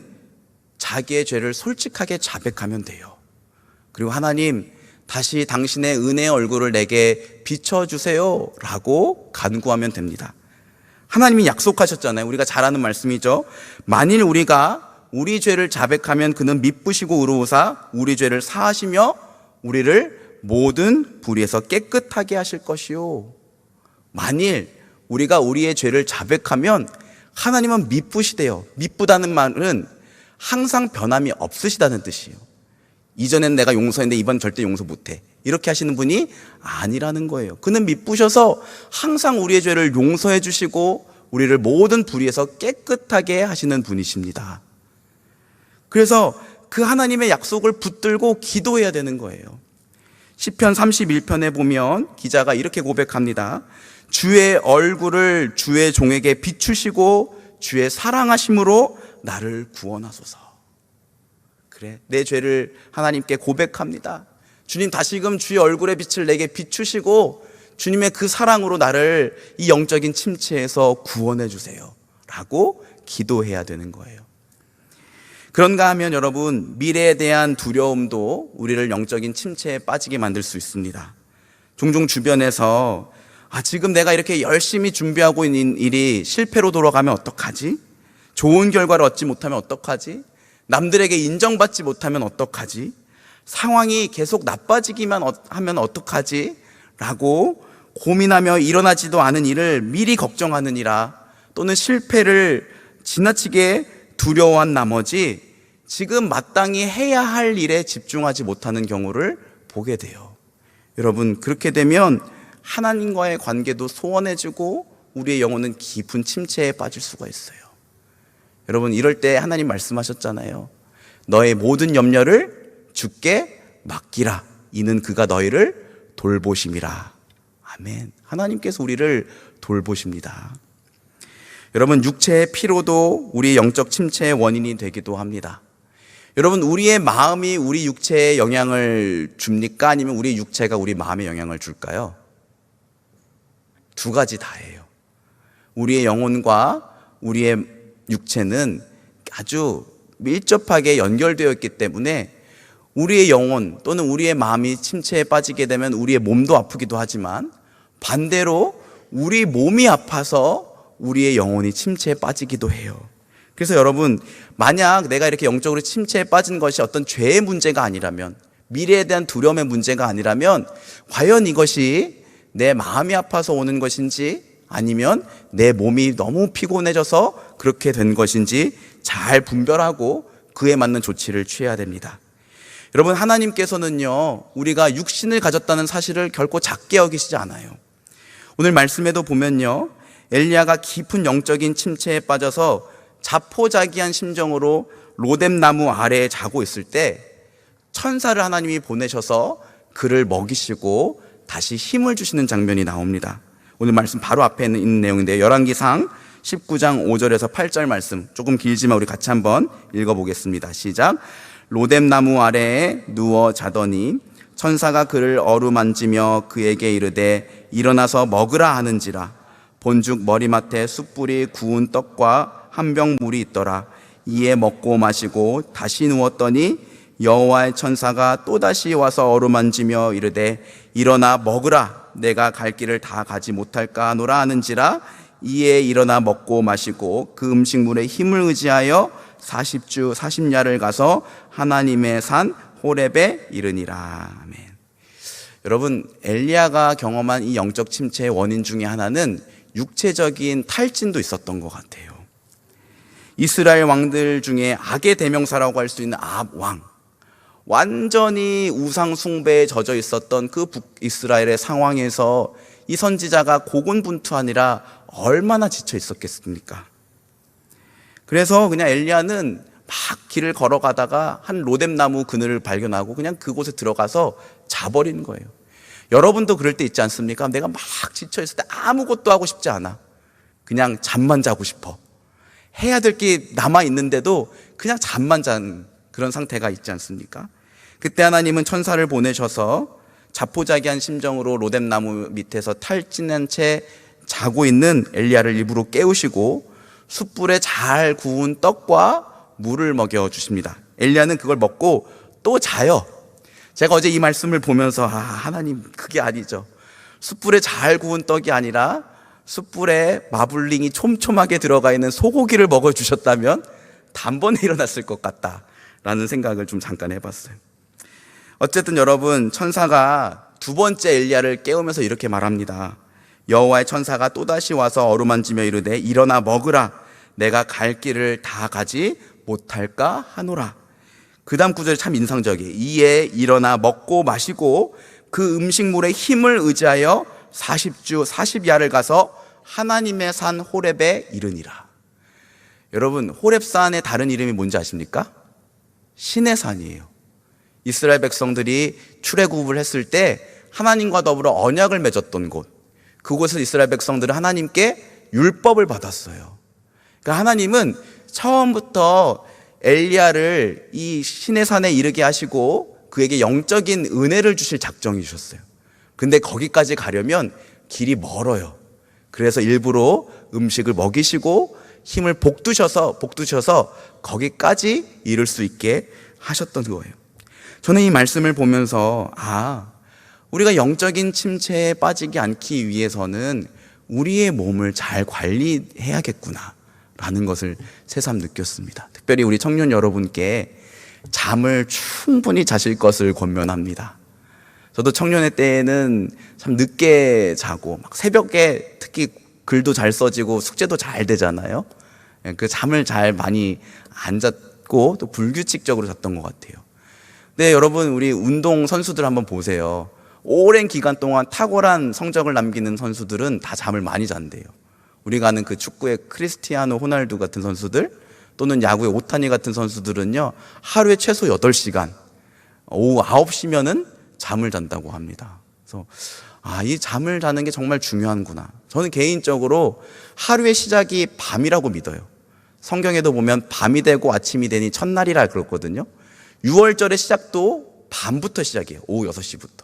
자기의 죄를 솔직하게 자백하면 돼요. 그리고 하나님, 다시 당신의 은혜의 얼굴을 내게 비춰주세요 라고 간구하면 됩니다. 하나님이 약속하셨잖아요. 우리가 잘 아는 말씀이죠. 만일 우리가 우리 죄를 자백하면 그는 미쁘시고 의로우사 우리 죄를 사하시며 우리를 모든 불의에서 깨끗하게 하실 것이요. 만일 우리가 우리의 죄를 자백하면 하나님은 미쁘시대요. 미쁘다는 말은 항상 변함이 없으시다는 뜻이에요. 이전엔 내가 용서했는데 이번 절대 용서 못해, 이렇게 하시는 분이 아니라는 거예요. 그는 미쁘셔서 항상 우리의 죄를 용서해 주시고 우리를 모든 불의에서 깨끗하게 하시는 분이십니다. 그래서 그 하나님의 약속을 붙들고 기도해야 되는 거예요. 시편 31편에 보면 기자가 이렇게 고백합니다. 주의 얼굴을 주의 종에게 비추시고 주의 사랑하심으로 나를 구원하소서. 그래, 내 죄를 하나님께 고백합니다. 주님, 다시금 주의 얼굴의 빛을 내게 비추시고 주님의 그 사랑으로 나를 이 영적인 침체에서 구원해 주세요 라고 기도해야 되는 거예요. 그런가 하면 여러분, 미래에 대한 두려움도 우리를 영적인 침체에 빠지게 만들 수 있습니다. 종종 주변에서 지금 내가 이렇게 열심히 준비하고 있는 일이 실패로 돌아가면 어떡하지? 좋은 결과를 얻지 못하면 어떡하지? 남들에게 인정받지 못하면 어떡하지? 상황이 계속 나빠지기만 하면 어떡하지? 라고 고민하며 일어나지도 않은 일을 미리 걱정하느니라, 또는 실패를 지나치게 두려워한 나머지 지금 마땅히 해야 할 일에 집중하지 못하는 경우를 보게 돼요. 여러분, 그렇게 되면 하나님과의 관계도 소원해지고 우리의 영혼은 깊은 침체에 빠질 수가 있어요. 여러분, 이럴 때 하나님 말씀하셨잖아요. 너의 모든 염려를 주께 맡기라. 이는 그가 너희를 돌보심이라. 아멘. 하나님께서 우리를 돌보십니다. 여러분, 육체의 피로도 우리의 영적 침체의 원인이 되기도 합니다. 여러분, 우리의 마음이 우리 육체에 영향을 줍니까? 아니면 우리 육체가 우리 마음에 영향을 줄까요? 두 가지 다예요. 우리의 영혼과 우리의 육체는 아주 밀접하게 연결되어 있기 때문에 우리의 영혼 또는 우리의 마음이 침체에 빠지게 되면 우리의 몸도 아프기도 하지만, 반대로 우리 몸이 아파서 우리의 영혼이 침체에 빠지기도 해요. 그래서 여러분, 만약 내가 이렇게 영적으로 침체에 빠진 것이 어떤 죄의 문제가 아니라면, 미래에 대한 두려움의 문제가 아니라면, 과연 이것이 내 마음이 아파서 오는 것인지 아니면 내 몸이 너무 피곤해져서 그렇게 된 것인지 잘 분별하고 그에 맞는 조치를 취해야 됩니다. 여러분, 하나님께서는요, 우리가 육신을 가졌다는 사실을 결코 작게 여기시지 않아요. 오늘 말씀에도 보면요, 엘리야가 깊은 영적인 침체에 빠져서 자포자기한 심정으로 로뎀나무 아래에 자고 있을 때 천사를 하나님이 보내셔서 그를 먹이시고 다시 힘을 주시는 장면이 나옵니다. 오늘 말씀 바로 앞에 있는 내용인데요, 열왕기상 19장 5절에서 8절 말씀, 조금 길지만 우리 같이 한번 읽어보겠습니다. 시작. 로뎀나무 아래에 누워 자더니 천사가 그를 어루만지며 그에게 이르되 일어나서 먹으라 하는지라. 본죽 머리맡에 숯불이 구운 떡과 한 병 물이 있더라. 이에 먹고 마시고 다시 누웠더니 여호와의 천사가 또다시 와서 어루만지며 이르되 일어나 먹으라. 내가 갈 길을 다 가지 못할까 하노라 하는지라 이에 일어나 먹고 마시고 그 음식물에 힘을 의지하여 40주 40야를 가서 하나님의 산 호렙에 이르니라. 아멘. 여러분, 엘리야가 경험한 이 영적 침체의 원인 중에 하나는 육체적인 탈진도 있었던 것 같아요. 이스라엘 왕들 중에 악의 대명사라고 할 수 있는 아합 왕, 완전히 우상 숭배에 젖어 있었던 그 북이스라엘의 상황에서 이 선지자가 고군분투하니라 얼마나 지쳐 있었겠습니까? 그래서 그냥 엘리야는 막 길을 걸어가다가 한 로뎀나무 그늘을 발견하고 그냥 그곳에 들어가서 자버리는 거예요. 여러분도 그럴 때 있지 않습니까? 내가 막 지쳐 있을 때 아무것도 하고 싶지 않아. 그냥 잠만 자고 싶어. 해야 될 게 남아 있는데도 그냥 잠만 잔 그런 상태가 있지 않습니까? 그때 하나님은 천사를 보내셔서 자포자기한 심정으로 로뎀나무 밑에서 탈진한 채 자고 있는 엘리야를 일부러 깨우시고 숯불에 잘 구운 떡과 물을 먹여주십니다. 엘리야는 그걸 먹고 또 자요. 제가 어제 이 말씀을 보면서 하나님 그게 아니죠. 숯불에 잘 구운 떡이 아니라 숯불에 마블링이 촘촘하게 들어가 있는 소고기를 먹어주셨다면 단번에 일어났을 것 같다라는 생각을 좀 잠깐 해봤어요. 어쨌든 여러분, 천사가 두 번째 엘리야를 깨우면서 이렇게 말합니다. 여호와의 천사가 또다시 와서 어루만지며 이르되 일어나 먹으라. 내가 갈 길을 다 가지 못할까 하노라. 그 다음 구절이 참 인상적이에요. 이에 일어나 먹고 마시고 그 음식물의 힘을 의지하여 40주 40야를 가서 하나님의 산 호렙에 이르니라. 여러분, 호렙산의 다른 이름이 뭔지 아십니까? 신의 산이에요. 이스라엘 백성들이 출애굽을 했을 때 하나님과 더불어 언약을 맺었던 곳, 그곳에서 이스라엘 백성들은 하나님께 율법을 받았어요. 그러니까 하나님은 처음부터 엘리야를 이 신의 산에 이르게 하시고 그에게 영적인 은혜를 주실 작정이셨어요. 근데 거기까지 가려면 길이 멀어요. 그래서 일부러 음식을 먹이시고 힘을 복두셔서 거기까지 이룰 수 있게 하셨던 거예요. 저는 이 말씀을 보면서 우리가 영적인 침체에 빠지지 않기 위해서는 우리의 몸을 잘 관리해야겠구나 라는 것을 새삼 느꼈습니다. 특별히 우리 청년 여러분께 잠을 충분히 자실 것을 권면합니다. 저도 청년의 때에는 참 늦게 자고 막 새벽에 특히 글도 잘 써지고 숙제도 잘 되잖아요. 그 잠을 잘 많이 안 잤고 또 불규칙적으로 잤던 것 같아요. 근데 여러분, 우리 운동 선수들 한번 보세요. 오랜 기간 동안 탁월한 성적을 남기는 선수들은 다 잠을 많이 잔대요. 우리가 아는 그 축구의 크리스티아노 호날두 같은 선수들 또는 야구의 오타니 같은 선수들은요, 하루에 최소 8시간, 오후 9시면은 잠을 잔다고 합니다. 그래서 이 잠을 자는 게 정말 중요한구나. 저는 개인적으로 하루의 시작이 밤이라고 믿어요. 성경에도 보면 밤이 되고 아침이 되니 첫날이라 그랬거든요. 6월절의 시작도 밤부터 시작이에요. 오후 6시부터.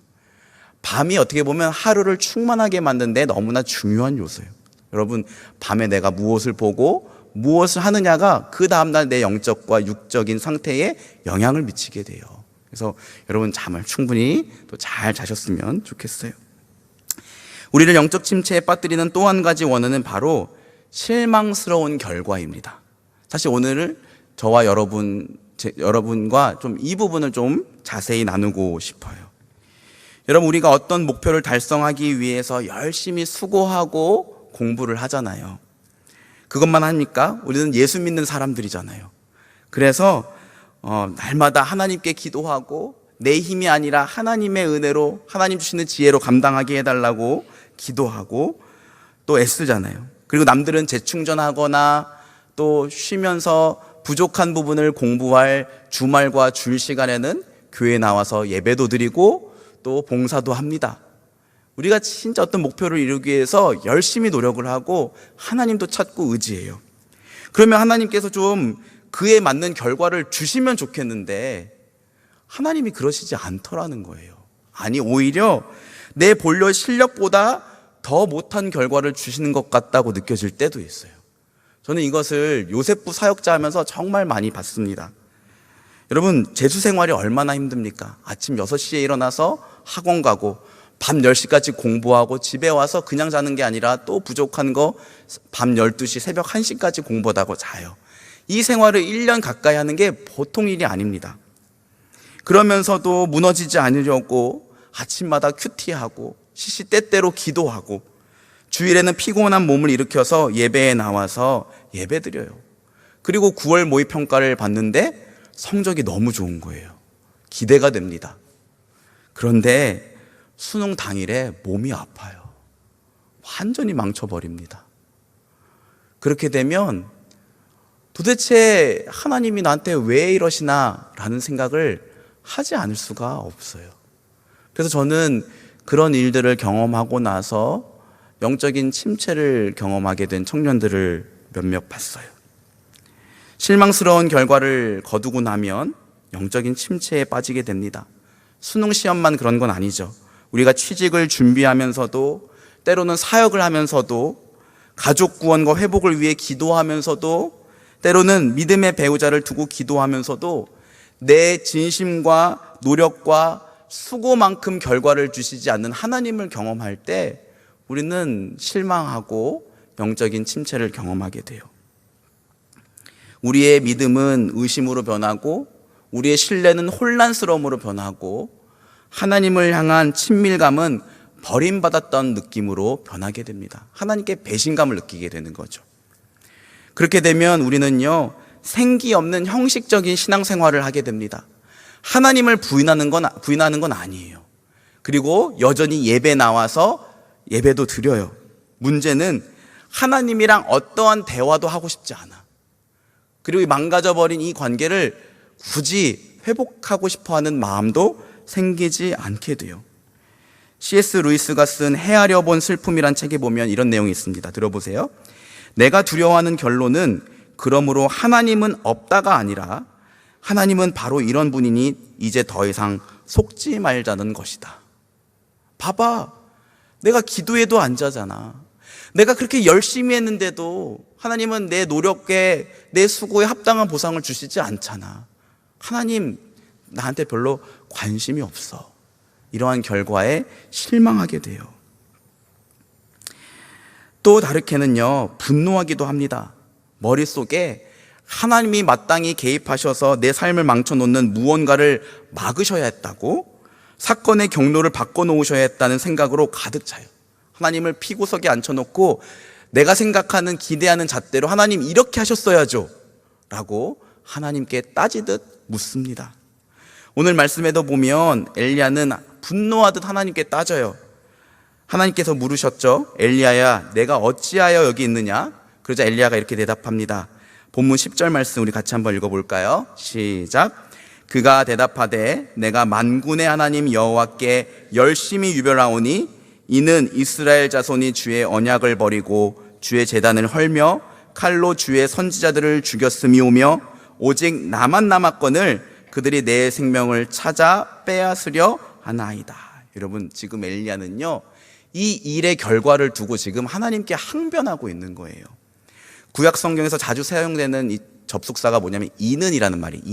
밤이 어떻게 보면 하루를 충만하게 만드는 데 너무나 중요한 요소예요. 여러분, 밤에 내가 무엇을 보고 무엇을 하느냐가 그 다음날 내 영적과 육적인 상태에 영향을 미치게 돼요. 그래서 여러분, 잠을 충분히 또 잘 자셨으면 좋겠어요. 우리를 영적 침체에 빠뜨리는 또 한 가지 원인은 바로 실망스러운 결과입니다. 사실 오늘 저와 여러분과 좀 이 부분을 좀 자세히 나누고 싶어요. 여러분, 우리가 어떤 목표를 달성하기 위해서 열심히 수고하고 공부를 하잖아요. 그것만 합니까? 우리는 예수 믿는 사람들이잖아요. 그래서 날마다 하나님께 기도하고 내 힘이 아니라 하나님의 은혜로, 하나님 주시는 지혜로 감당하게 해달라고 기도하고 또 애쓰잖아요. 그리고 남들은 재충전하거나 또 쉬면서 부족한 부분을 공부할 주말과 주일 시간에는 교회에 나와서 예배도 드리고 또 봉사도 합니다. 우리가 진짜 어떤 목표를 이루기 위해서 열심히 노력을 하고 하나님도 찾고 의지해요. 그러면 하나님께서 좀 그에 맞는 결과를 주시면 좋겠는데 하나님이 그러시지 않더라는 거예요. 아니, 오히려 내 본래 실력보다 더 못한 결과를 주시는 것 같다고 느껴질 때도 있어요. 저는 이것을 요셉부 사역자 하면서 정말 많이 봤습니다. 여러분, 재수 생활이 얼마나 힘듭니까? 아침 6시에 일어나서 학원 가고 밤 10시까지 공부하고 집에 와서 그냥 자는 게 아니라 또 부족한 거 밤 12시, 새벽 1시까지 공부하고 자요. 이 생활을 1년 가까이 하는 게 보통 일이 아닙니다. 그러면서도 무너지지 않으려고 아침마다 큐티하고 시시때때로 기도하고 주일에는 피곤한 몸을 일으켜서 예배에 나와서 예배드려요. 그리고 9월 모의평가를 봤는데 성적이 너무 좋은 거예요. 기대가 됩니다. 그런데 수능 당일에 몸이 아파요. 완전히 망쳐버립니다. 그렇게 되면 도대체 하나님이 나한테 왜 이러시나 라는 생각을 하지 않을 수가 없어요. 그래서 저는 그런 일들을 경험하고 나서 영적인 침체를 경험하게 된 청년들을 몇몇 봤어요. 실망스러운 결과를 거두고 나면 영적인 침체에 빠지게 됩니다. 수능 시험만 그런 건 아니죠. 우리가 취직을 준비하면서도, 때로는 사역을 하면서도, 가족 구원과 회복을 위해 기도하면서도, 때로는 믿음의 배우자를 두고 기도하면서도 내 진심과 노력과 수고만큼 결과를 주시지 않는 하나님을 경험할 때 우리는 실망하고 영적인 침체를 경험하게 돼요. 우리의 믿음은 의심으로 변하고 우리의 신뢰는 혼란스러움으로 변하고 하나님을 향한 친밀감은 버림받았던 느낌으로 변하게 됩니다. 하나님께 배신감을 느끼게 되는 거죠. 그렇게 되면 우리는요, 생기 없는 형식적인 신앙생활을 하게 됩니다. 하나님을 부인하는 건 아니에요. 그리고 여전히 예배 나와서 예배도 드려요. 문제는 하나님이랑 어떠한 대화도 하고 싶지 않아. 그리고 망가져버린 이 관계를 굳이 회복하고 싶어하는 마음도 생기지 않게 돼요. C.S. 루이스가 쓴 헤아려 본 슬픔이란 책에 보면 이런 내용이 있습니다. 들어보세요. 내가 두려워하는 결론은 그러므로 하나님은 없다가 아니라 하나님은 바로 이런 분이니 이제 더 이상 속지 말자는 것이다. 봐봐, 내가 기도해도 안 자잖아. 내가 그렇게 열심히 했는데도 하나님은 내 노력에, 내 수고에 합당한 보상을 주시지 않잖아. 하나님 나한테 별로 관심이 없어. 이러한 결과에 실망하게 돼요. 또 다르게는요, 분노하기도 합니다. 머릿속에 하나님이 마땅히 개입하셔서 내 삶을 망쳐놓는 무언가를 막으셔야 했다고, 사건의 경로를 바꿔놓으셔야 했다는 생각으로 가득 차요. 하나님을 피구석에 앉혀놓고 내가 생각하는, 기대하는 잣대로 하나님 이렇게 하셨어야죠 라고 하나님께 따지듯 묻습니다. 오늘 말씀에도 보면 엘리야는 분노하듯 하나님께 따져요. 하나님께서 물으셨죠. 엘리야야, 내가 어찌하여 여기 있느냐? 그러자 엘리야가 이렇게 대답합니다. 본문 10절 말씀 우리 같이 한번 읽어볼까요? 시작. 그가 대답하되 내가 만군의 하나님 여호와께 열심히 유별하오니 이는 이스라엘 자손이 주의 언약을 버리고 주의 제단을 헐며 칼로 주의 선지자들을 죽였음이오며 오직 나만 남았거늘 그들이 내 생명을 찾아 빼앗으려 하나이다. 여러분, 지금 엘리야는요, 이 일의 결과를 두고 지금 하나님께 항변하고 있는 거예요. 구약 성경에서 자주 사용되는 이 접속사가 뭐냐면 이는이라는 말이에요.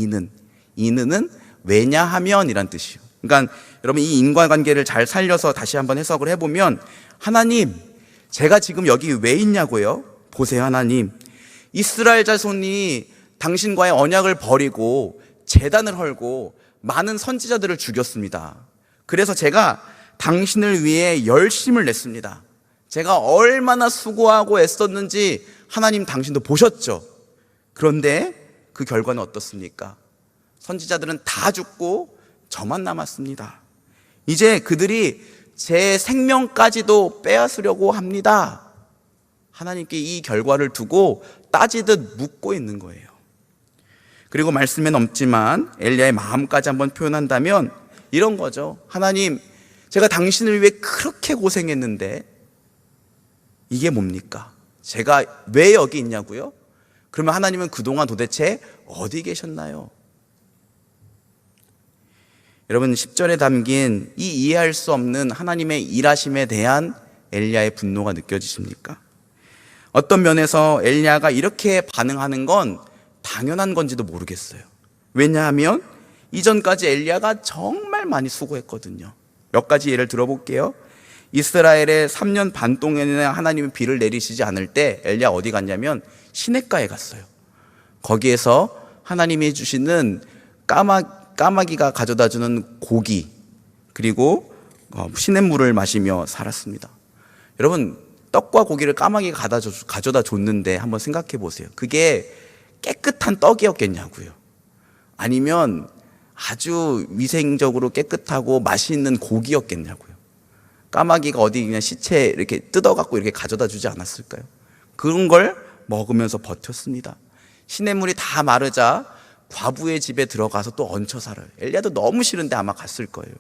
이는은 왜냐하면 이란 뜻이에요. 그러니까 여러분, 이 인과관계를 잘 살려서 다시 한번 해석을 해보면, 하나님, 제가 지금 여기 왜 있냐고요? 보세요, 하나님. 이스라엘 자손이 당신과의 언약을 버리고 제단을 헐고 많은 선지자들을 죽였습니다. 그래서 제가 당신을 위해 열심을 냈습니다. 제가 얼마나 수고하고 애썼는지 하나님 당신도 보셨죠. 그런데 그 결과는 어떻습니까? 선지자들은 다 죽고 저만 남았습니다. 이제 그들이 제 생명까지도 빼앗으려고 합니다. 하나님께 이 결과를 두고 따지듯 묻고 있는 거예요. 그리고 말씀에 넘지만 엘리야의 마음까지 한번 표현한다면 이런 거죠. 하나님, 제가 당신을 위해 그렇게 고생했는데 이게 뭡니까? 제가 왜 여기 있냐고요? 그러면 하나님은 그동안 도대체 어디 계셨나요? 여러분, 10절에 담긴 이 이해할 수 없는 하나님의 일하심에 대한 엘리야의 분노가 느껴지십니까? 어떤 면에서 엘리야가 이렇게 반응하는 건 당연한 건지도 모르겠어요. 왜냐하면 이전까지 엘리야가 정말 많이 수고했거든요. 몇 가지 예를 들어볼게요. 이스라엘의 3년 반 동안이나 하나님은 비를 내리시지 않을 때 엘리야 어디 갔냐면 시냇가에 갔어요. 거기에서 하나님이 주시는 까마귀가 가져다 주는 고기 그리고 시냇물을 마시며 살았습니다. 여러분, 떡과 고기를 까마귀가 가져다 줬는데 한번 생각해 보세요. 그게 깨끗한 떡이었겠냐고요? 아니면 아주 위생적으로 깨끗하고 맛있는 고기였겠냐고요? 까마귀가 어디 그냥 시체 이렇게 뜯어갖고 이렇게 가져다 주지 않았을까요? 그런 걸 먹으면서 버텼습니다. 시냇물이 다 마르자 과부의 집에 들어가서 또 얹혀 살아요. 엘리야도 너무 싫은데 아마 갔을 거예요.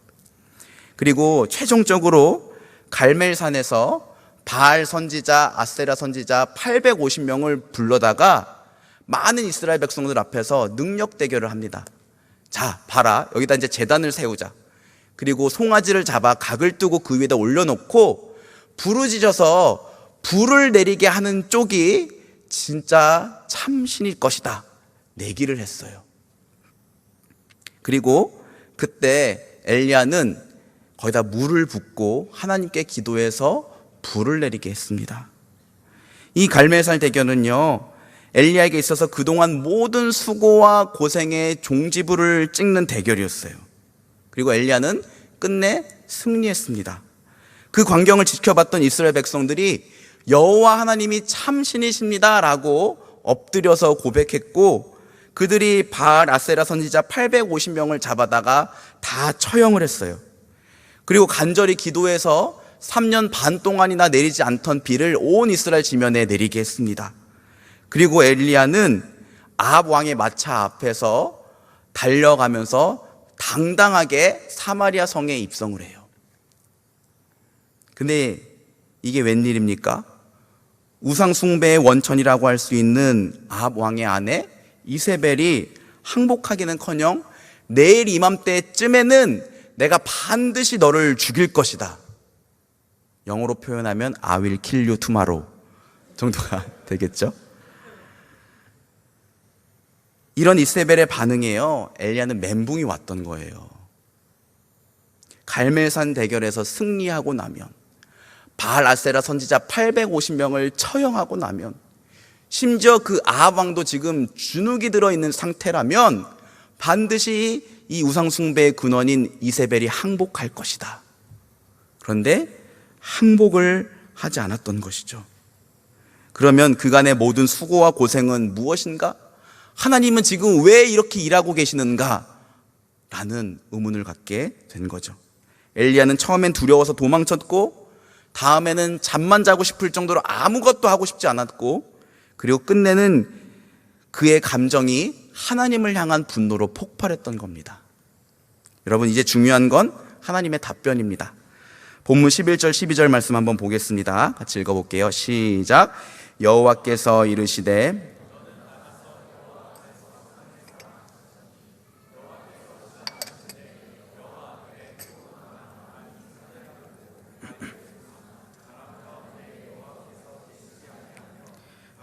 그리고 최종적으로 갈멜산에서 바알 선지자, 아세라 선지자 850명을 불러다가 많은 이스라엘 백성들 앞에서 능력 대결을 합니다. 자, 봐라. 여기다 이제 제단을 세우자. 그리고 송아지를 잡아 각을 뜨고 그 위에다 올려놓고 부르짖어서 불을 내리게 하는 쪽이 진짜 참신일 것이다. 내기를 했어요. 그리고 그때 엘리야는 거기다 물을 붓고 하나님께 기도해서 불을 내리게 했습니다. 이 갈멜산 대결은요, 엘리야에게 있어서 그동안 모든 수고와 고생의 종지부를 찍는 대결이었어요. 그리고 엘리야는 끝내 승리했습니다. 그 광경을 지켜봤던 이스라엘 백성들이 여호와 하나님이 참신이십니다 라고 엎드려서 고백했고, 그들이 바알 아세라 선지자 850명을 잡아다가 다 처형을 했어요. 그리고 간절히 기도해서 3년 반 동안이나 내리지 않던 비를 온 이스라엘 지면에 내리게 했습니다. 그리고 엘리야는 아합 왕의 마차 앞에서 달려가면서 당당하게 사마리아 성에 입성을 해요. 근데 이게 웬일입니까? 우상숭배의 원천이라고 할 수 있는 아합 왕의 아내 이세벨이 항복하기는커녕 내일 이맘때쯤에는 내가 반드시 너를 죽일 것이다. 영어로 표현하면 I will kill you tomorrow 정도가 되겠죠? 이런 이세벨의 반응에요, 엘리야는 멘붕이 왔던 거예요. 갈멜산 대결에서 승리하고 나면, 바알 아세라 선지자 850명을 처형하고 나면, 심지어 그 아합 왕도 지금 주눅이 들어있는 상태라면 반드시 이 우상숭배의 근원인 이세벨이 항복할 것이다. 그런데 항복을 하지 않았던 것이죠. 그러면 그간의 모든 수고와 고생은 무엇인가? 하나님은 지금 왜 이렇게 일하고 계시는가? 라는 의문을 갖게 된 거죠. 엘리야는 처음엔 두려워서 도망쳤고, 다음에는 잠만 자고 싶을 정도로 아무것도 하고 싶지 않았고, 그리고 끝내는 그의 감정이 하나님을 향한 분노로 폭발했던 겁니다. 여러분, 이제 중요한 건 하나님의 답변입니다. 본문 11절 12절 말씀 한번 보겠습니다. 같이 읽어볼게요. 시작. 여호와께서 이르시되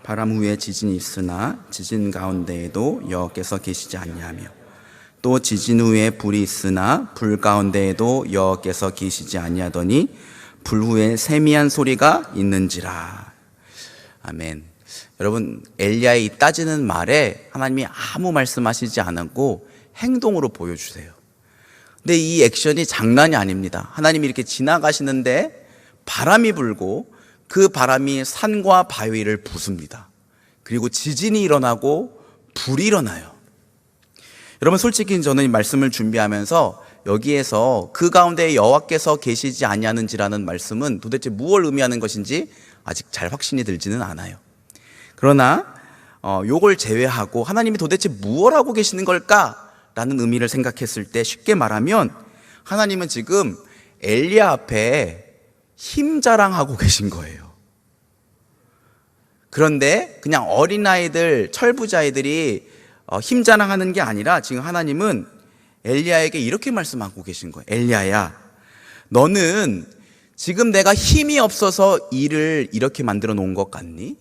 바람 후에 지진이 있으나 지진 가운데에도 여호와께서 계시지 아니하며, 또 지진 후에 불이 있으나 불 가운데에도 여호와께서 계시지 아니하더니 불 후에 세미한 소리가 있는지라. 아멘. 여러분, 엘리야의 이 따지는 말에 하나님이 아무 말씀하시지 않았고 행동으로 보여주세요. 근데 이 액션이 장난이 아닙니다. 하나님이 이렇게 지나가시는데 바람이 불고 그 바람이 산과 바위를 부숩니다. 그리고 지진이 일어나고 불이 일어나요. 여러분, 솔직히 저는 이 말씀을 준비하면서 여기에서 그 가운데 여호와께서 계시지 아니하는지라는 말씀은 도대체 무엇을 의미하는 것인지 아직 잘 확신이 들지는 않아요. 그러나 요걸 제외하고 하나님이 도대체 무엇을 하고 계시는 걸까라는 의미를 생각했을 때, 쉽게 말하면 하나님은 지금 엘리야 앞에 힘 자랑하고 계신 거예요. 그런데 그냥 어린아이들, 철부자애들이 힘 자랑하는 게 아니라 지금 하나님은 엘리야에게 이렇게 말씀하고 계신 거예요. 엘리야야, 너는 지금 내가 힘이 없어서 일을 이렇게 만들어 놓은 것 같니?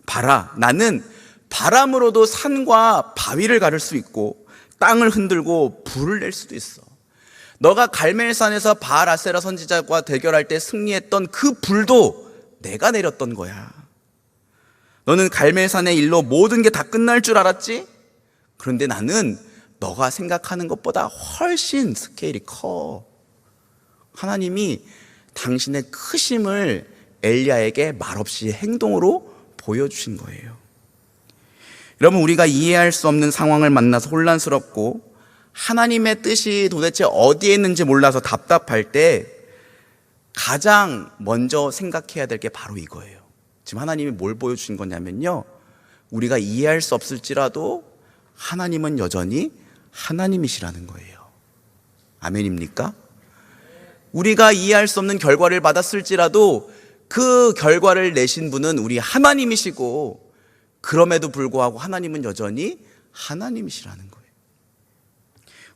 봐라, 나는 바람으로도 산과 바위를 가를 수 있고 땅을 흔들고 불을 낼 수도 있어. 너가 갈멜산에서 바알 아세라 선지자와 대결할 때 승리했던 그 불도 내가 내렸던 거야. 너는 갈멜산의 일로 모든 게 다 끝날 줄 알았지? 그런데 나는 너가 생각하는 것보다 훨씬 스케일이 커. 하나님이 당신의 크심을 엘리야에게 말없이 행동으로 보여주신 거예요. 여러분, 우리가 이해할 수 없는 상황을 만나서 혼란스럽고 하나님의 뜻이 도대체 어디에 있는지 몰라서 답답할 때 가장 먼저 생각해야 될 게 바로 이거예요. 지금 하나님이 뭘 보여주신 거냐면요, 우리가 이해할 수 없을지라도 하나님은 여전히 하나님이시라는 거예요. 아멘입니까? 우리가 이해할 수 없는 결과를 받았을지라도 그 결과를 내신 분은 우리 하나님이시고, 그럼에도 불구하고 하나님은 여전히 하나님이시라는 거예요.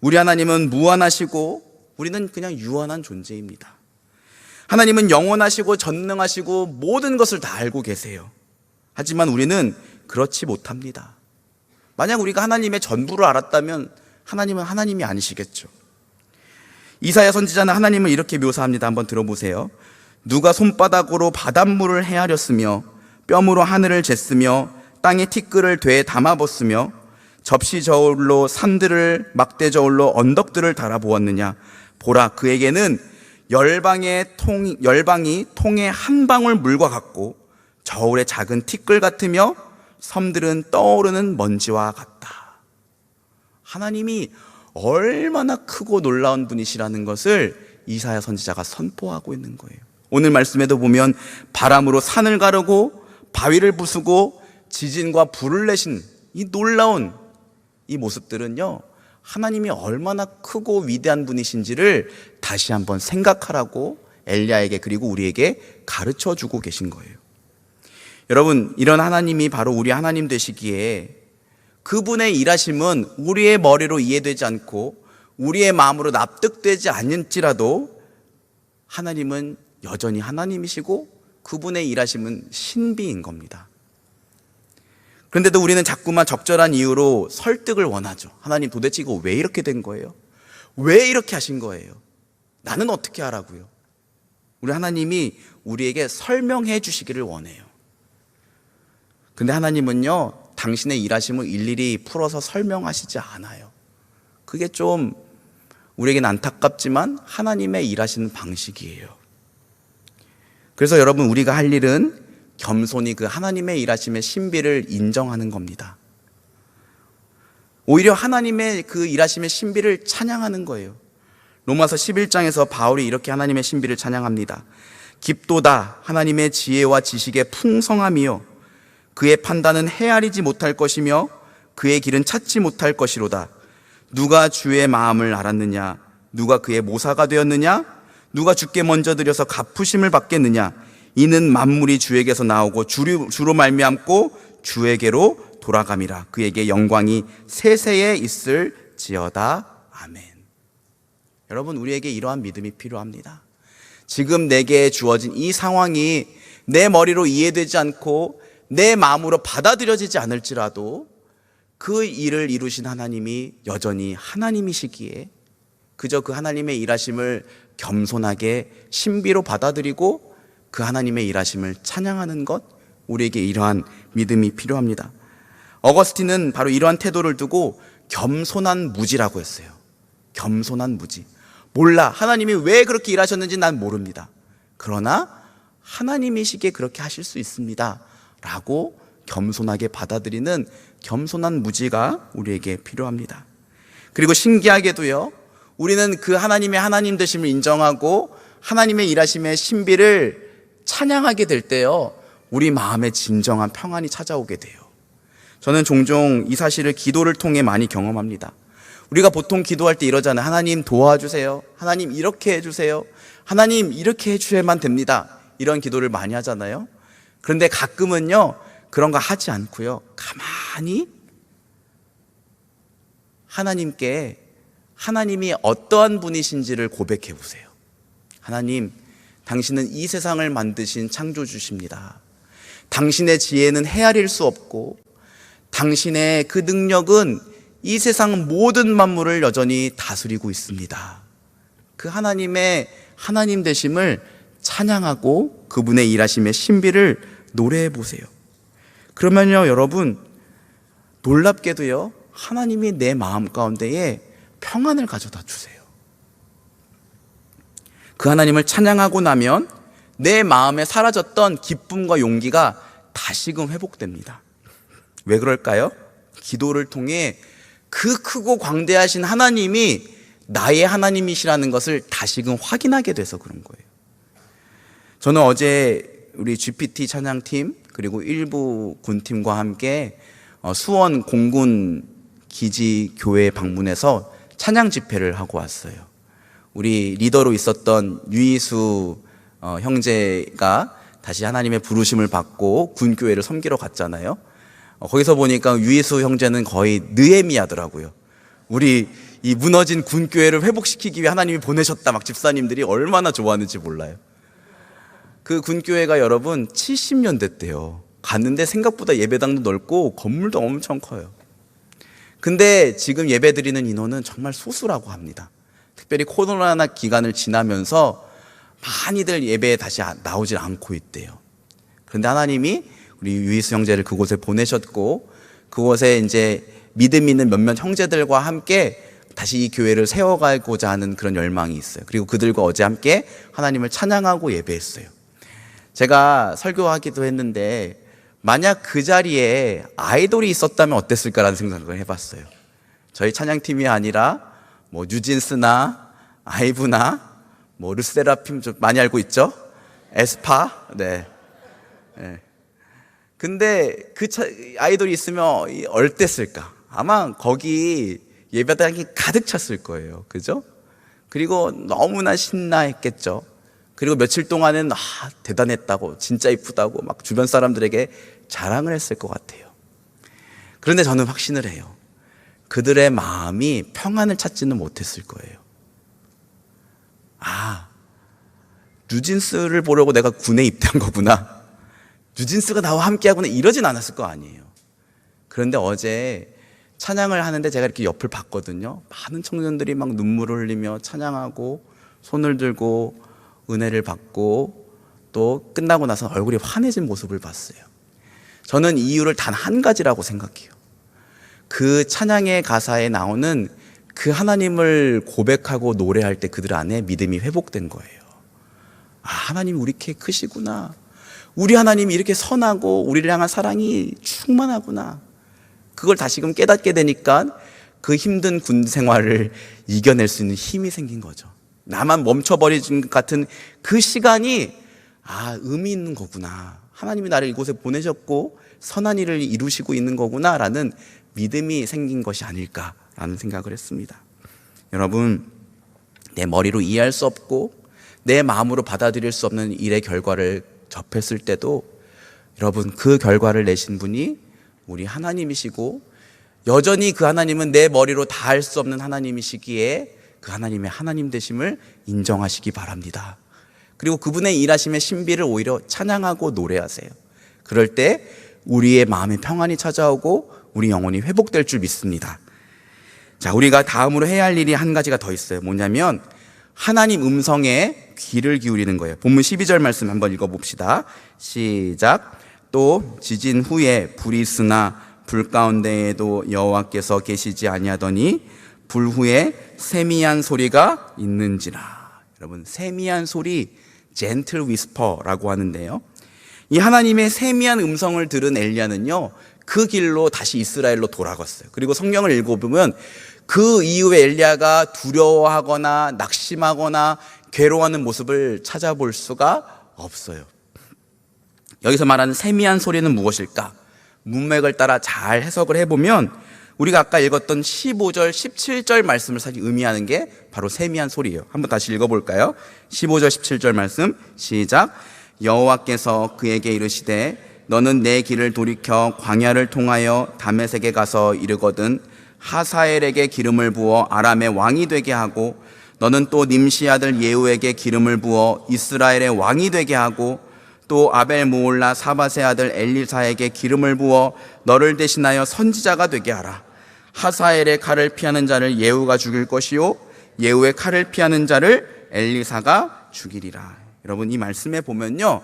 우리 하나님은 무한하시고 우리는 그냥 유한한 존재입니다. 하나님은 영원하시고 전능하시고 모든 것을 다 알고 계세요. 하지만 우리는 그렇지 못합니다. 만약 우리가 하나님의 전부를 알았다면 하나님은 하나님이 아니시겠죠. 이사야 선지자는 하나님을 이렇게 묘사합니다. 한번 들어보세요. 누가 손바닥으로 바닷물을 헤아렸으며 뼘으로 하늘을 쟀으며 땅에 티끌을 되에 담아봤으며 접시 저울로 산들을 막대 저울로 언덕들을 달아보았느냐. 보라, 그에게는 열방이 통에 한 방울 물과 같고 저울의 작은 티끌 같으며 섬들은 떠오르는 먼지와 같다. 하나님이 얼마나 크고 놀라운 분이시라는 것을 이사야 선지자가 선포하고 있는 거예요. 오늘 말씀에도 보면 바람으로 산을 가르고 바위를 부수고 지진과 불을 내신 이 놀라운 이 모습들은요, 하나님이 얼마나 크고 위대한 분이신지를 다시 한번 생각하라고 엘리야에게, 그리고 우리에게 가르쳐 주고 계신 거예요. 여러분, 이런 하나님이 바로 우리 하나님 되시기에 그분의 일하심은 우리의 머리로 이해되지 않고 우리의 마음으로 납득되지 않을지라도 하나님은 여전히 하나님이시고 그분의 일하심은 신비인 겁니다. 그런데도 우리는 자꾸만 적절한 이유로 설득을 원하죠. 하나님, 도대체 이거 왜 이렇게 된 거예요? 왜 이렇게 하신 거예요? 나는 어떻게 하라고요? 우리 하나님이 우리에게 설명해 주시기를 원해요. 근데 하나님은요, 당신의 일하심을 일일이 풀어서 설명하시지 않아요. 그게 좀 우리에겐 안타깝지만 하나님의 일하시는 방식이에요. 그래서 여러분, 우리가 할 일은 겸손히 그 하나님의 일하심의 신비를 인정하는 겁니다. 오히려 하나님의 그 일하심의 신비를 찬양하는 거예요. 로마서 11장에서 바울이 이렇게 하나님의 신비를 찬양합니다. 깊도다 하나님의 지혜와 지식의 풍성함이요 그의 판단은 헤아리지 못할 것이며 그의 길은 찾지 못할 것이로다. 누가 주의 마음을 알았느냐? 누가 그의 모사가 되었느냐? 누가 주께 먼저 드려서 갚으심을 받겠느냐? 이는 만물이 주에게서 나오고 주로 말미암고 주에게로 돌아감이라. 그에게 영광이 세세에 있을지어다. 아멘. 여러분, 우리에게 이러한 믿음이 필요합니다. 지금 내게 주어진 이 상황이 내 머리로 이해되지 않고 내 마음으로 받아들여지지 않을지라도 그 일을 이루신 하나님이 여전히 하나님이시기에 그저 그 하나님의 일하심을 겸손하게 신비로 받아들이고 그 하나님의 일하심을 찬양하는 것, 우리에게 이러한 믿음이 필요합니다. 어거스틴은 바로 이러한 태도를 두고 겸손한 무지라고 했어요. 겸손한 무지. 몰라, 하나님이 왜 그렇게 일하셨는지 난 모릅니다. 그러나 하나님이시기에 그렇게 하실 수 있습니다 라고 겸손하게 받아들이는 겸손한 무지가 우리에게 필요합니다. 그리고 신기하게도요, 우리는 그 하나님의 하나님 되심을 인정하고 하나님의 일하심의 신비를 찬양하게 될 때요, 우리 마음에 진정한 평안이 찾아오게 돼요. 저는 종종 이 사실을 기도를 통해 많이 경험합니다. 우리가 보통 기도할 때 이러잖아요. 하나님 도와주세요. 하나님 이렇게 해주세요. 하나님 이렇게 해주셔야만 됩니다. 이런 기도를 많이 하잖아요. 그런데 가끔은요, 그런 거 하지 않고요, 가만히 하나님께 하나님이 어떠한 분이신지를 고백해 보세요. 하나님, 당신은 이 세상을 만드신 창조주십니다. 당신의 지혜는 헤아릴 수 없고 당신의 그 능력은 이 세상 모든 만물을 여전히 다스리고 있습니다. 그 하나님의 하나님 되심을 찬양하고 그분의 일하심의 신비를 노래해 보세요. 그러면요, 여러분, 놀랍게도요, 하나님이 내 마음 가운데에 평안을 가져다 주세요. 그 하나님을 찬양하고 나면 내 마음에 사라졌던 기쁨과 용기가 다시금 회복됩니다. 왜 그럴까요? 기도를 통해 그 크고 광대하신 하나님이 나의 하나님이시라는 것을 다시금 확인하게 돼서 그런 거예요. 저는 어제 우리 GPT 찬양팀 그리고 일부 군팀과 함께 수원 공군 기지 교회에 방문해서 찬양 집회를 하고 왔어요. 우리 리더로 있었던 유이수 형제가 다시 하나님의 부르심을 받고 군교회를 섬기러 갔잖아요. 거기서 보니까 유이수 형제는 거의 느헤미야더라고요. 우리 이 무너진 군교회를 회복시키기 위해 하나님이 보내셨다, 막 집사님들이 얼마나 좋아하는지 몰라요. 그 군교회가 여러분 70년대 때요. 갔는데 생각보다 예배당도 넓고 건물도 엄청 커요. 근데 지금 예배드리는 인원은 정말 소수라고 합니다. 특별히 코로나 기간을 지나면서 많이들 예배에 다시 나오질 않고 있대요. 그런데 하나님이 우리 유이수 형제를 그곳에 보내셨고, 그곳에 이제 믿음 있는 몇몇 형제들과 함께 다시 이 교회를 세워가고자 하는 그런 열망이 있어요. 그리고 그들과 어제 함께 하나님을 찬양하고 예배했어요. 제가 설교하기도 했는데, 만약 그 자리에 아이돌이 있었다면 어땠을까라는 생각을 해봤어요. 저희 찬양팀이 아니라 뭐 뉴진스나 아이브나 뭐 르세라핌 좀 많이 알고 있죠? 에스파, 네. 근데 그 아이돌이 있으면 어땠을까? 아마 거기 예배당이 가득 찼을 거예요. 그죠? 그리고 너무나 신나했겠죠. 그리고 며칠 동안은 대단했다고, 진짜 이쁘다고 막 주변 사람들에게 자랑을 했을 것 같아요. 그런데 저는 확신을 해요. 그들의 마음이 평안을 찾지는 못했을 거예요. 뉴진스를 보려고 내가 군에 입대한 거구나, 뉴진스가 나와 함께하구나, 이러진 않았을 거 아니에요. 그런데 어제 찬양을 하는데 제가 이렇게 옆을 봤거든요. 많은 청년들이 막 눈물을 흘리며 찬양하고 손을 들고 은혜를 받고, 또 끝나고 나서 얼굴이 환해진 모습을 봤어요. 저는 이유를 단 한 가지라고 생각해요. 그 찬양의 가사에 나오는 그 하나님을 고백하고 노래할 때 그들 안에 믿음이 회복된 거예요. 하나님이 우리 이렇게 크시구나, 우리 하나님이 이렇게 선하고 우리를 향한 사랑이 충만하구나, 그걸 다시금 깨닫게 되니까 그 힘든 군 생활을 이겨낼 수 있는 힘이 생긴 거죠. 나만 멈춰버린 것 같은 그 시간이 의미 있는 거구나, 하나님이 나를 이곳에 보내셨고 선한 일을 이루시고 있는 거구나 라는 믿음이 생긴 것이 아닐까라는 생각을 했습니다. 여러분, 내 머리로 이해할 수 없고 내 마음으로 받아들일 수 없는 일의 결과를 접했을 때도 여러분, 그 결과를 내신 분이 우리 하나님이시고, 여전히 그 하나님은 내 머리로 다 할 수 없는 하나님이시기에 그 하나님의 하나님 되심을 인정하시기 바랍니다. 그리고 그분의 일하심의 신비를 오히려 찬양하고 노래하세요. 그럴 때 우리의 마음에 평안이 찾아오고 우리 영혼이 회복될 줄 믿습니다. 자, 우리가 다음으로 해야 할 일이 한 가지가 더 있어요. 뭐냐면 하나님 음성에 귀를 기울이는 거예요. 본문 12절 말씀 한번 읽어봅시다. 시작. 또 지진 후에 불이 있으나 불 가운데에도 여호와께서 계시지 아니하더니 불 후에 세미한 소리가 있는지라. 여러분, 세미한 소리, 젠틀 위스퍼라고 하는데요, 이 하나님의 세미한 음성을 들은 엘리야는요, 그 길로 다시 이스라엘로 돌아갔어요. 그리고 성경을 읽어보면 그 이후에 엘리야가 두려워하거나 낙심하거나 괴로워하는 모습을 찾아볼 수가 없어요. 여기서 말하는 세미한 소리는 무엇일까? 문맥을 따라 잘 해석을 해보면 우리가 아까 읽었던 15절, 17절 말씀을 사실 의미하는 게 바로 세미한 소리예요. 한번 다시 읽어볼까요? 15절, 17절 말씀 시작. 여호와께서 그에게 이르시되 너는 내 길을 돌이켜 광야를 통하여 다메섹에 가서 이르거든 하사엘에게 기름을 부어 아람의 왕이 되게 하고 너는 또 님시 아들 예후에게 기름을 부어 이스라엘의 왕이 되게 하고 또 아벨 모올라 사밧의 아들 엘리사에게 기름을 부어 너를 대신하여 선지자가 되게 하라. 하사엘의 칼을 피하는 자를 예후가 죽일 것이요 예후의 칼을 피하는 자를 엘리사가 죽이리라. 여러분, 이 말씀에 보면요,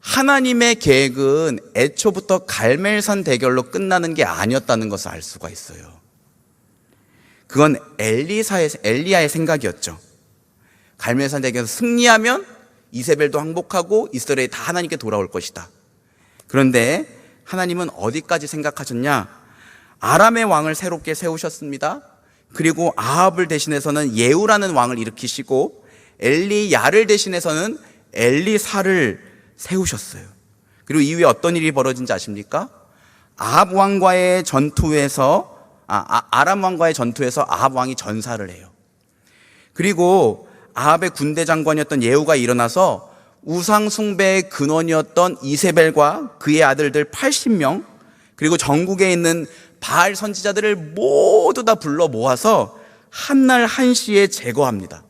하나님의 계획은 애초부터 갈멜산 대결로 끝나는 게 아니었다는 것을 알 수가 있어요. 그건 엘리야의 생각이었죠. 갈멜산 대결에서 승리하면 이세벨도 항복하고 이스라엘이 다 하나님께 돌아올 것이다. 그런데 하나님은 어디까지 생각하셨냐? 아람의 왕을 새롭게 세우셨습니다. 그리고 아합을 대신해서는 예후라는 왕을 일으키시고 엘리야를 대신해서는 엘리사를 세우셨어요. 그리고 이후에 어떤 일이 벌어진지 아십니까? 아합 왕과의 전투에서 아람 왕과의 전투에서 아합 왕이 전사를 해요. 그리고 아합의 군대 장관이었던 예후가 일어나서 우상 숭배의 근원이었던 이세벨과 그의 아들들 80명, 그리고 전국에 있는 바알 선지자들을 모두 다 불러 모아서 한날 한시에 제거합니다.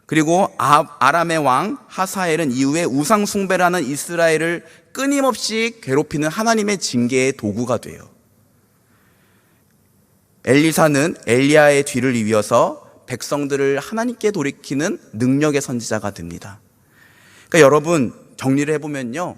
그리고 아람의 왕 하사엘은 이후에 우상 숭배를 하는 이스라엘을 끊임없이 괴롭히는 하나님의 징계의 도구가 돼요. 엘리사는 엘리야의 뒤를 이어서 백성들을 하나님께 돌이키는 능력의 선지자가 됩니다. 그러니까 여러분, 정리를 해보면요,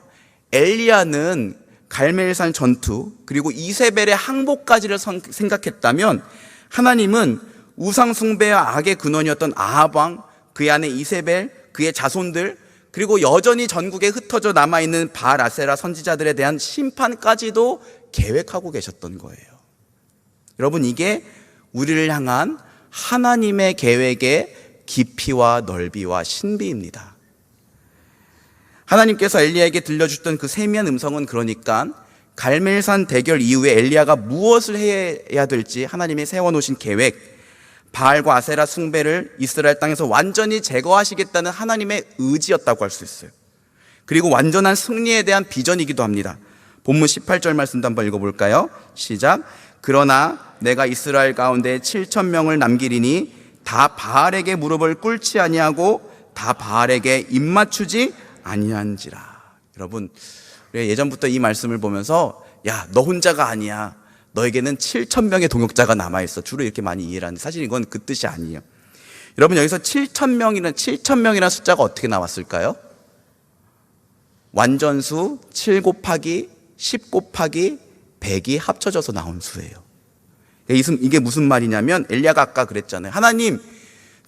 엘리야는 갈멜산 전투 그리고 이세벨의 항복까지를 생각했다면, 하나님은 우상 숭배와 악의 근원이었던 아합 왕, 그의 아내 이세벨, 그의 자손들, 그리고 여전히 전국에 흩어져 남아있는 바알 아세라 선지자들에 대한 심판까지도 계획하고 계셨던 거예요. 여러분, 이게 우리를 향한 하나님의 계획의 깊이와 넓이와 신비입니다. 하나님께서 엘리야에게 들려주셨던 그 세미한 음성은, 그러니까 갈멜산 대결 이후에 엘리야가 무엇을 해야 될지 하나님이 세워놓으신 계획, 바알과 아세라 숭배를 이스라엘 땅에서 완전히 제거하시겠다는 하나님의 의지였다고 할 수 있어요. 그리고 완전한 승리에 대한 비전이기도 합니다. 본문 18절 말씀도 한번 읽어볼까요? 시작. 그러나 내가 이스라엘 가운데 7,000명을 남기리니 다 바알에게 무릎을 꿇지 아니하고 다 바알에게 입맞추지 아니한지라. 여러분, 예전부터 이 말씀을 보면서, 야, 너 혼자가 아니야, 너에게는 7,000명의 동역자가 남아있어, 주로 이렇게 많이 이해를 하는데, 사실 이건 그 뜻이 아니에요. 여러분, 여기서 7,000명이라는 숫자가 어떻게 나왔을까요? 완전수 7 곱하기 10 곱하기 100이 합쳐져서 나온 수예요. 이게 무슨 말이냐면, 엘리야가 아까 그랬잖아요. 하나님,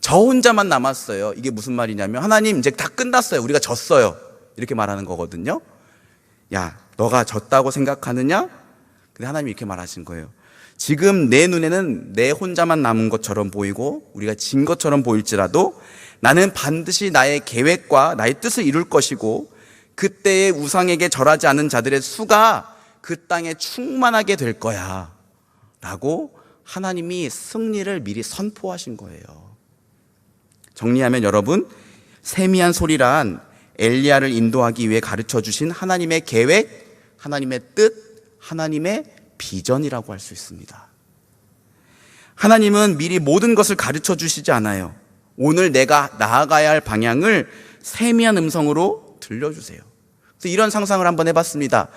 저 혼자만 남았어요. 이게 무슨 말이냐면, 하나님, 이제 다 끝났어요. 우리가 졌어요. 이렇게 말하는 거거든요. 야, 너가 졌다고 생각하느냐? 근데 하나님이 이렇게 말하신 거예요. 지금 내 눈에는 내 혼자만 남은 것처럼 보이고 우리가 진 것처럼 보일지라도 나는 반드시 나의 계획과 나의 뜻을 이룰 것이고, 그때의 우상에게 절하지 않은 자들의 수가 그 땅에 충만하게 될 거야 라고 하나님이 승리를 미리 선포하신 거예요. 정리하면 여러분, 세미한 소리란 엘리야를 인도하기 위해 가르쳐 주신 하나님의 계획, 하나님의 뜻, 하나님의 비전이라고 할 수 있습니다. 하나님은 미리 모든 것을 가르쳐 주시지 않아요. 오늘 내가 나아가야 할 방향을 세미한 음성으로 들려주세요. 그래서 이런 상상을 한번 해봤습니다.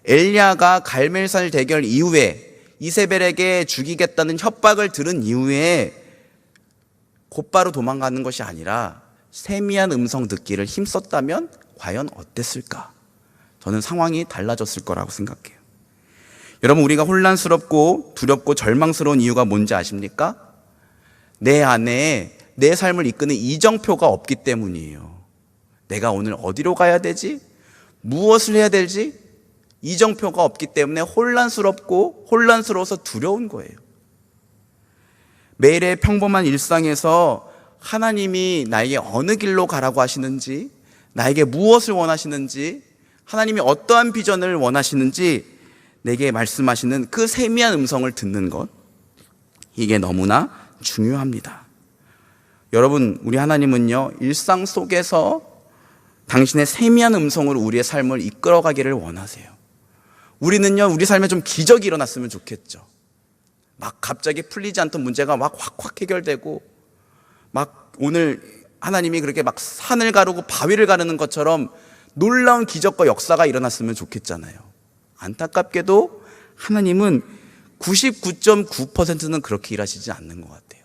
엘리야가 갈멜산 대결 이후에 이세벨에게 죽이겠다는 협박을 들은 이후에 곧바로 도망가는 것이 아니라 세미한 음성 듣기를 힘썼다면 과연 어땠을까? 저는 상황이 달라졌을 거라고 생각해요. 여러분, 우리가 혼란스럽고 두렵고 절망스러운 이유가 뭔지 아십니까? 내 안에 내 삶을 이끄는 이정표가 없기 때문이에요. 내가 오늘 어디로 가야 되지? 무엇을 해야 될지? 이정표가 없기 때문에 혼란스러워서 두려운 거예요. 매일의 평범한 일상에서 하나님이 나에게 어느 길로 가라고 하시는지, 나에게 무엇을 원하시는지, 하나님이 어떠한 비전을 원하시는지 내게 말씀하시는 그 세미한 음성을 듣는 것, 이게 너무나 중요합니다. 여러분, 우리 하나님은요, 일상 속에서 당신의 세미한 음성으로 우리의 삶을 이끌어가기를 원하세요. 우리는요, 우리 삶에 좀 기적이 일어났으면 좋겠죠. 막 갑자기 풀리지 않던 문제가 막 확 해결되고, 막 오늘 하나님이 그렇게 막 산을 가르고 바위를 가르는 것처럼 놀라운 기적과 역사가 일어났으면 좋겠잖아요. 안타깝게도 하나님은 99.9%는 그렇게 일하시지 않는 것 같아요.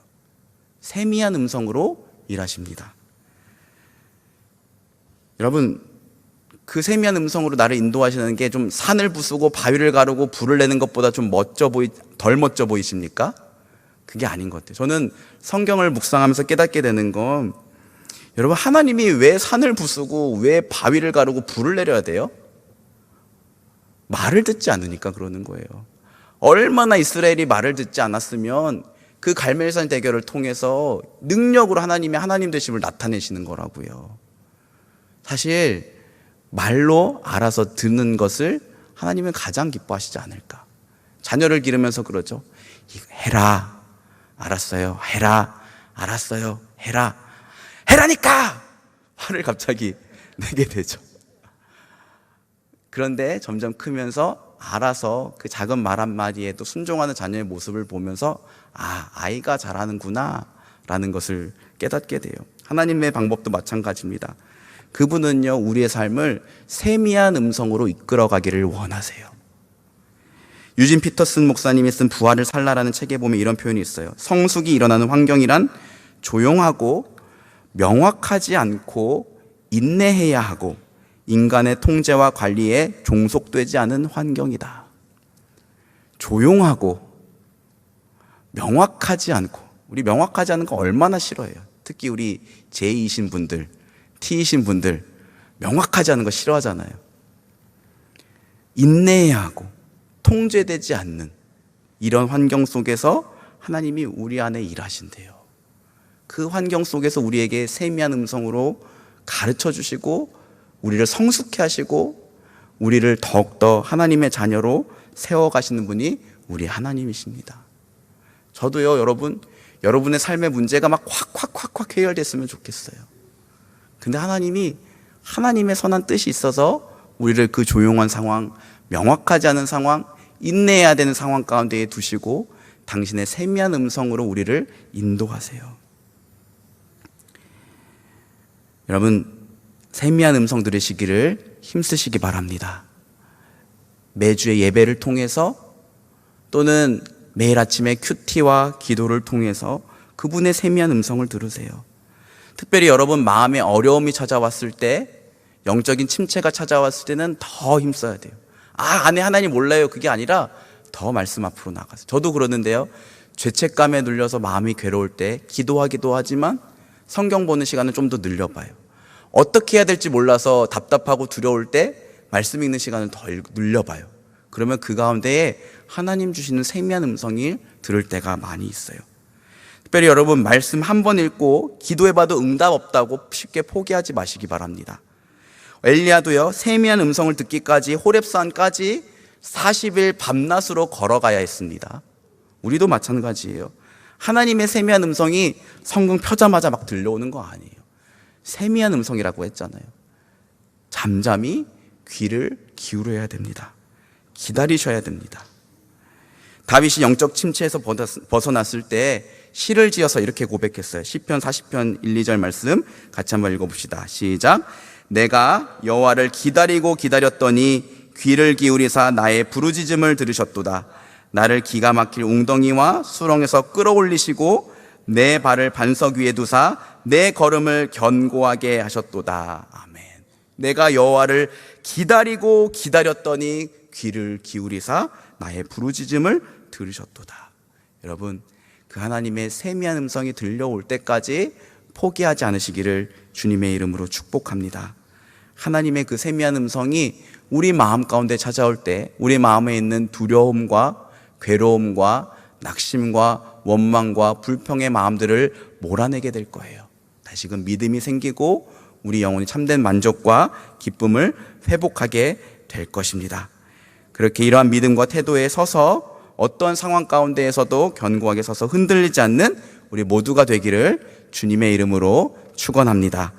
세미한 음성으로 일하십니다. 여러분, 그 세미한 음성으로 나를 인도하시는 게 좀 산을 부수고 바위를 가르고 불을 내는 것보다 좀 덜 멋져 보이십니까? 그게 아닌 것 같아요. 저는 성경을 묵상하면서 깨닫게 되는 건, 여러분, 하나님이 왜 산을 부수고 왜 바위를 가르고 불을 내려야 돼요? 말을 듣지 않으니까 그러는 거예요. 얼마나 이스라엘이 말을 듣지 않았으면 그 갈멜산 대결을 통해서 능력으로 하나님의 하나님 되심을 나타내시는 거라고요. 사실 말로 알아서 듣는 것을 하나님은 가장 기뻐하시지 않을까. 자녀를 기르면서 그러죠. 해라, 알았어요. 해라, 알았어요. 해라, 해라니까! 화를 갑자기 내게 되죠. 그런데 점점 크면서 알아서 그 작은 말 한마디에도 순종하는 자녀의 모습을 보면서 아이가 잘하는구나 라는 것을 깨닫게 돼요. 하나님의 방법도 마찬가지입니다. 그분은요, 우리의 삶을 세미한 음성으로 이끌어가기를 원하세요. 유진 피터슨 목사님이 쓴 부활을 살라라는 책에 보면 이런 표현이 있어요. 성숙이 일어나는 환경이란 조용하고 명확하지 않고 인내해야 하고 인간의 통제와 관리에 종속되지 않은 환경이다. 조용하고 명확하지 않고, 우리 명확하지 않은 거 얼마나 싫어해요. 특히 우리 J이신 분들, T이신 분들 명확하지 않은 거 싫어하잖아요. 인내해야 하고 통제되지 않는 이런 환경 속에서 하나님이 우리 안에 일하신대요. 그 환경 속에서 우리에게 세미한 음성으로 가르쳐 주시고 우리를 성숙해 하시고 우리를 더욱더 하나님의 자녀로 세워가시는 분이 우리 하나님이십니다. 저도요, 여러분의 삶의 문제가 막 확 해결됐으면 좋겠어요. 근데 하나님이 하나님의 선한 뜻이 있어서 우리를 그 조용한 상황, 명확하지 않은 상황, 인내해야 되는 상황 가운데에 두시고 당신의 세미한 음성으로 우리를 인도하세요. 여러분, 세미한 음성 들으시기를 힘쓰시기 바랍니다. 매주의 예배를 통해서 또는 매일 아침에 큐티와 기도를 통해서 그분의 세미한 음성을 들으세요. 특별히 여러분 마음에 어려움이 찾아왔을 때, 영적인 침체가 찾아왔을 때는 더 힘써야 돼요. 안에 하나님 몰라요, 그게 아니라 더 말씀 앞으로 나가세요. 저도 그러는데요, 죄책감에 눌려서 마음이 괴로울 때 기도하기도 하지만 성경 보는 시간을 좀 더 늘려봐요. 어떻게 해야 될지 몰라서 답답하고 두려울 때 말씀 읽는 시간을 더 늘려봐요. 그러면 그 가운데에 하나님 주시는 세미한 음성이 들을 때가 많이 있어요. 특별히 여러분, 말씀 한 번 읽고 기도해봐도 응답 없다고 쉽게 포기하지 마시기 바랍니다. 엘리야도요, 세미한 음성을 듣기까지 호렙산까지 40일 밤낮으로 걸어가야 했습니다. 우리도 마찬가지예요. 하나님의 세미한 음성이 성경 펴자마자 막 들려오는 거 아니에요. 세미한 음성이라고 했잖아요. 잠잠히 귀를 기울여야 됩니다. 기다리셔야 됩니다. 다윗이 영적 침체에서 벗어났을 때 시를 지어서 이렇게 고백했어요. 시편 40편 1, 2절 말씀 같이 한번 읽어봅시다. 시작. 내가 여호와를 기다리고 기다렸더니 귀를 기울이사 나의 부르짖음을 들으셨도다. 나를 기가 막힐 웅덩이와 수렁에서 끌어올리시고 내 발을 반석 위에 두사 내 걸음을 견고하게 하셨도다. 아멘. 내가 여호와를 기다리고 기다렸더니 귀를 기울이사 나의 부르짖음을 들으셨도다. 여러분, 그 하나님의 세미한 음성이 들려올 때까지 포기하지 않으시기를 주님의 이름으로 축복합니다. 하나님의 그 세미한 음성이 우리 마음 가운데 찾아올 때 우리 마음에 있는 두려움과 괴로움과 낙심과 원망과 불평의 마음들을 몰아내게 될 거예요. 다시금 믿음이 생기고 우리 영혼이 참된 만족과 기쁨을 회복하게 될 것입니다. 그렇게 이러한 믿음과 태도에 서서 어떤 상황 가운데에서도 견고하게 서서 흔들리지 않는 우리 모두가 되기를 주님의 이름으로 축원합니다.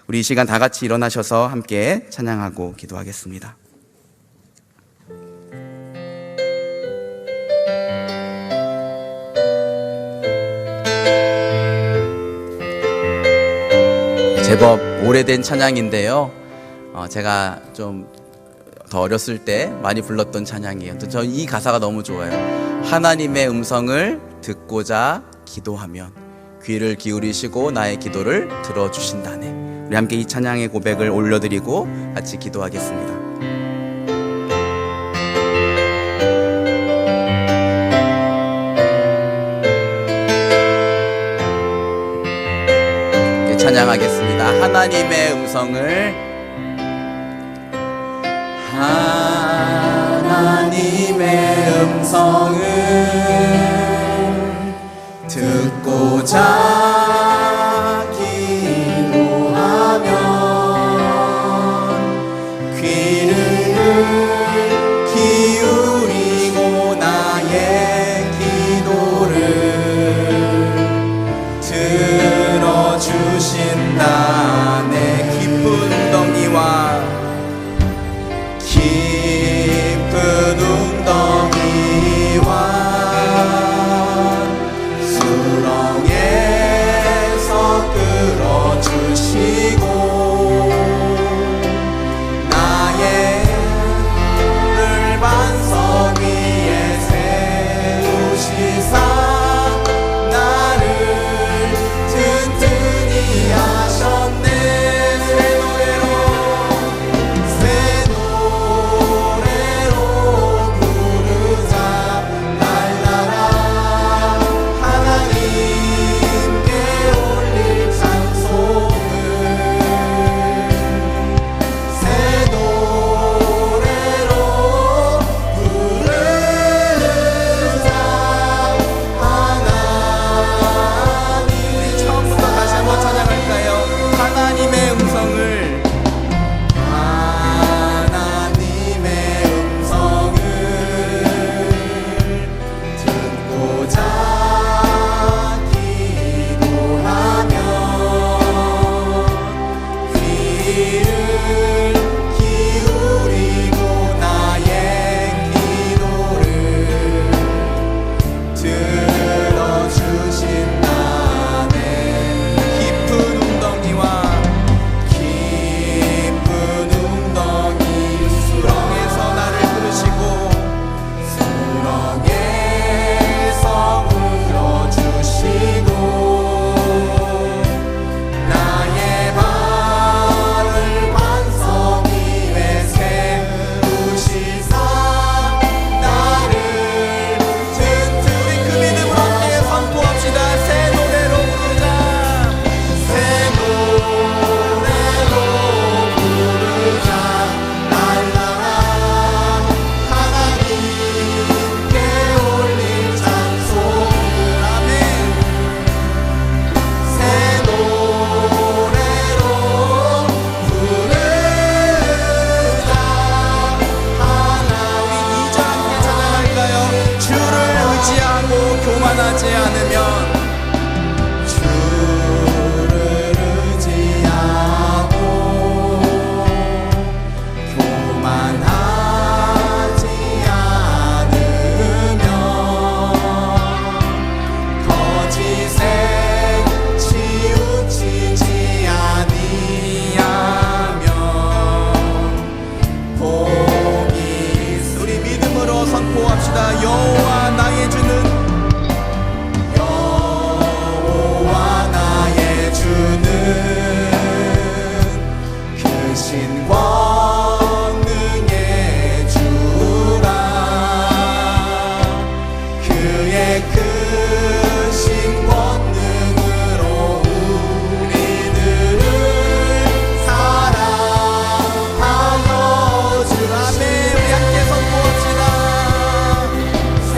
우리 이 시간 다 같이 일어나셔서 함께 찬양하고 기도하겠습니다. 제법 오래된 찬양인데요, 제가 좀 더 어렸을 때 많이 불렀던 찬양이에요. 저 이 가사가 너무 좋아요. 하나님의 음성을 듣고자 기도하면 귀를 기울이시고 나의 기도를 들어주신다네. 우리 함께 이 찬양의 고백을 올려드리고 같이 기도하겠습니다. 찬양하겠습니다. 하나님의 음성을, 하나님의 음성을 듣고자 기도하면 귀를 기울이고 나의 기도를 들어주신다. 내 깊은 웅덩이와 깊은 웅덩이와 수렁에서 끌어주시고 나의 늘 반석 위에 세우시사 나를 튼튼히 하셨네. 새 노래로 부르자 날라라. 하나님께 올릴 찬송을 새 노래로 부르자. 하나님, 우리 처음부터 다시 한번 찬양할까요? 하나님의 음성을, 하나님의 음성을 듣고자 기도하면 귀를 기울이고 나의 기도를 들어주신다네. 깊은 웅덩이와 깊은 웅덩이 수렁에서 나를 부르시고 수렁에서 물어주시고 나의 발을 반석 위에 세우시사 나를 튼튼히 그 믿음으로 함께 선포합시다. 새 노래로 부르자. 새 노래로 부르자 날라라. 하나님께 올릴 찬송을. 아멘. 새 노래로 부르자. 하나님, 2절 함께 찬양할까요? 주를 의지하고 교만하지 않으면, 주를 의지하고 교만하지 않으면 거짓에 치우치지 아니하면 복이 있으리. 우리 믿음으로 선포합시다. 여호와 나의 주는, 여호와 나의 주는 크신 권능의 주라. 그의 크신 권능으로 우리들을 사랑하여 주라네. 우리 함께 선포합시다. 새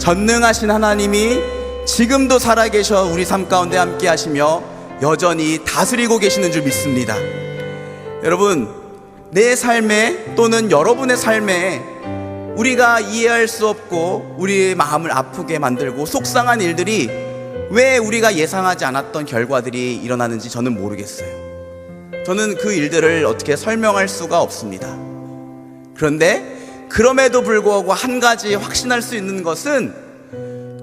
전능하신 하나님이 지금도 살아계셔 우리 삶 가운데 함께 하시며 여전히 다스리고 계시는 줄 믿습니다. 여러분, 내 삶에 또는 여러분의 삶에 우리가 이해할 수 없고 우리의 마음을 아프게 만들고 속상한 일들이 왜 우리가 예상하지 않았던 결과들이 일어나는지 저는 모르겠어요. 저는 그 일들을 어떻게 설명할 수가 없습니다. 그런데 그럼에도 불구하고 한 가지 확신할 수 있는 것은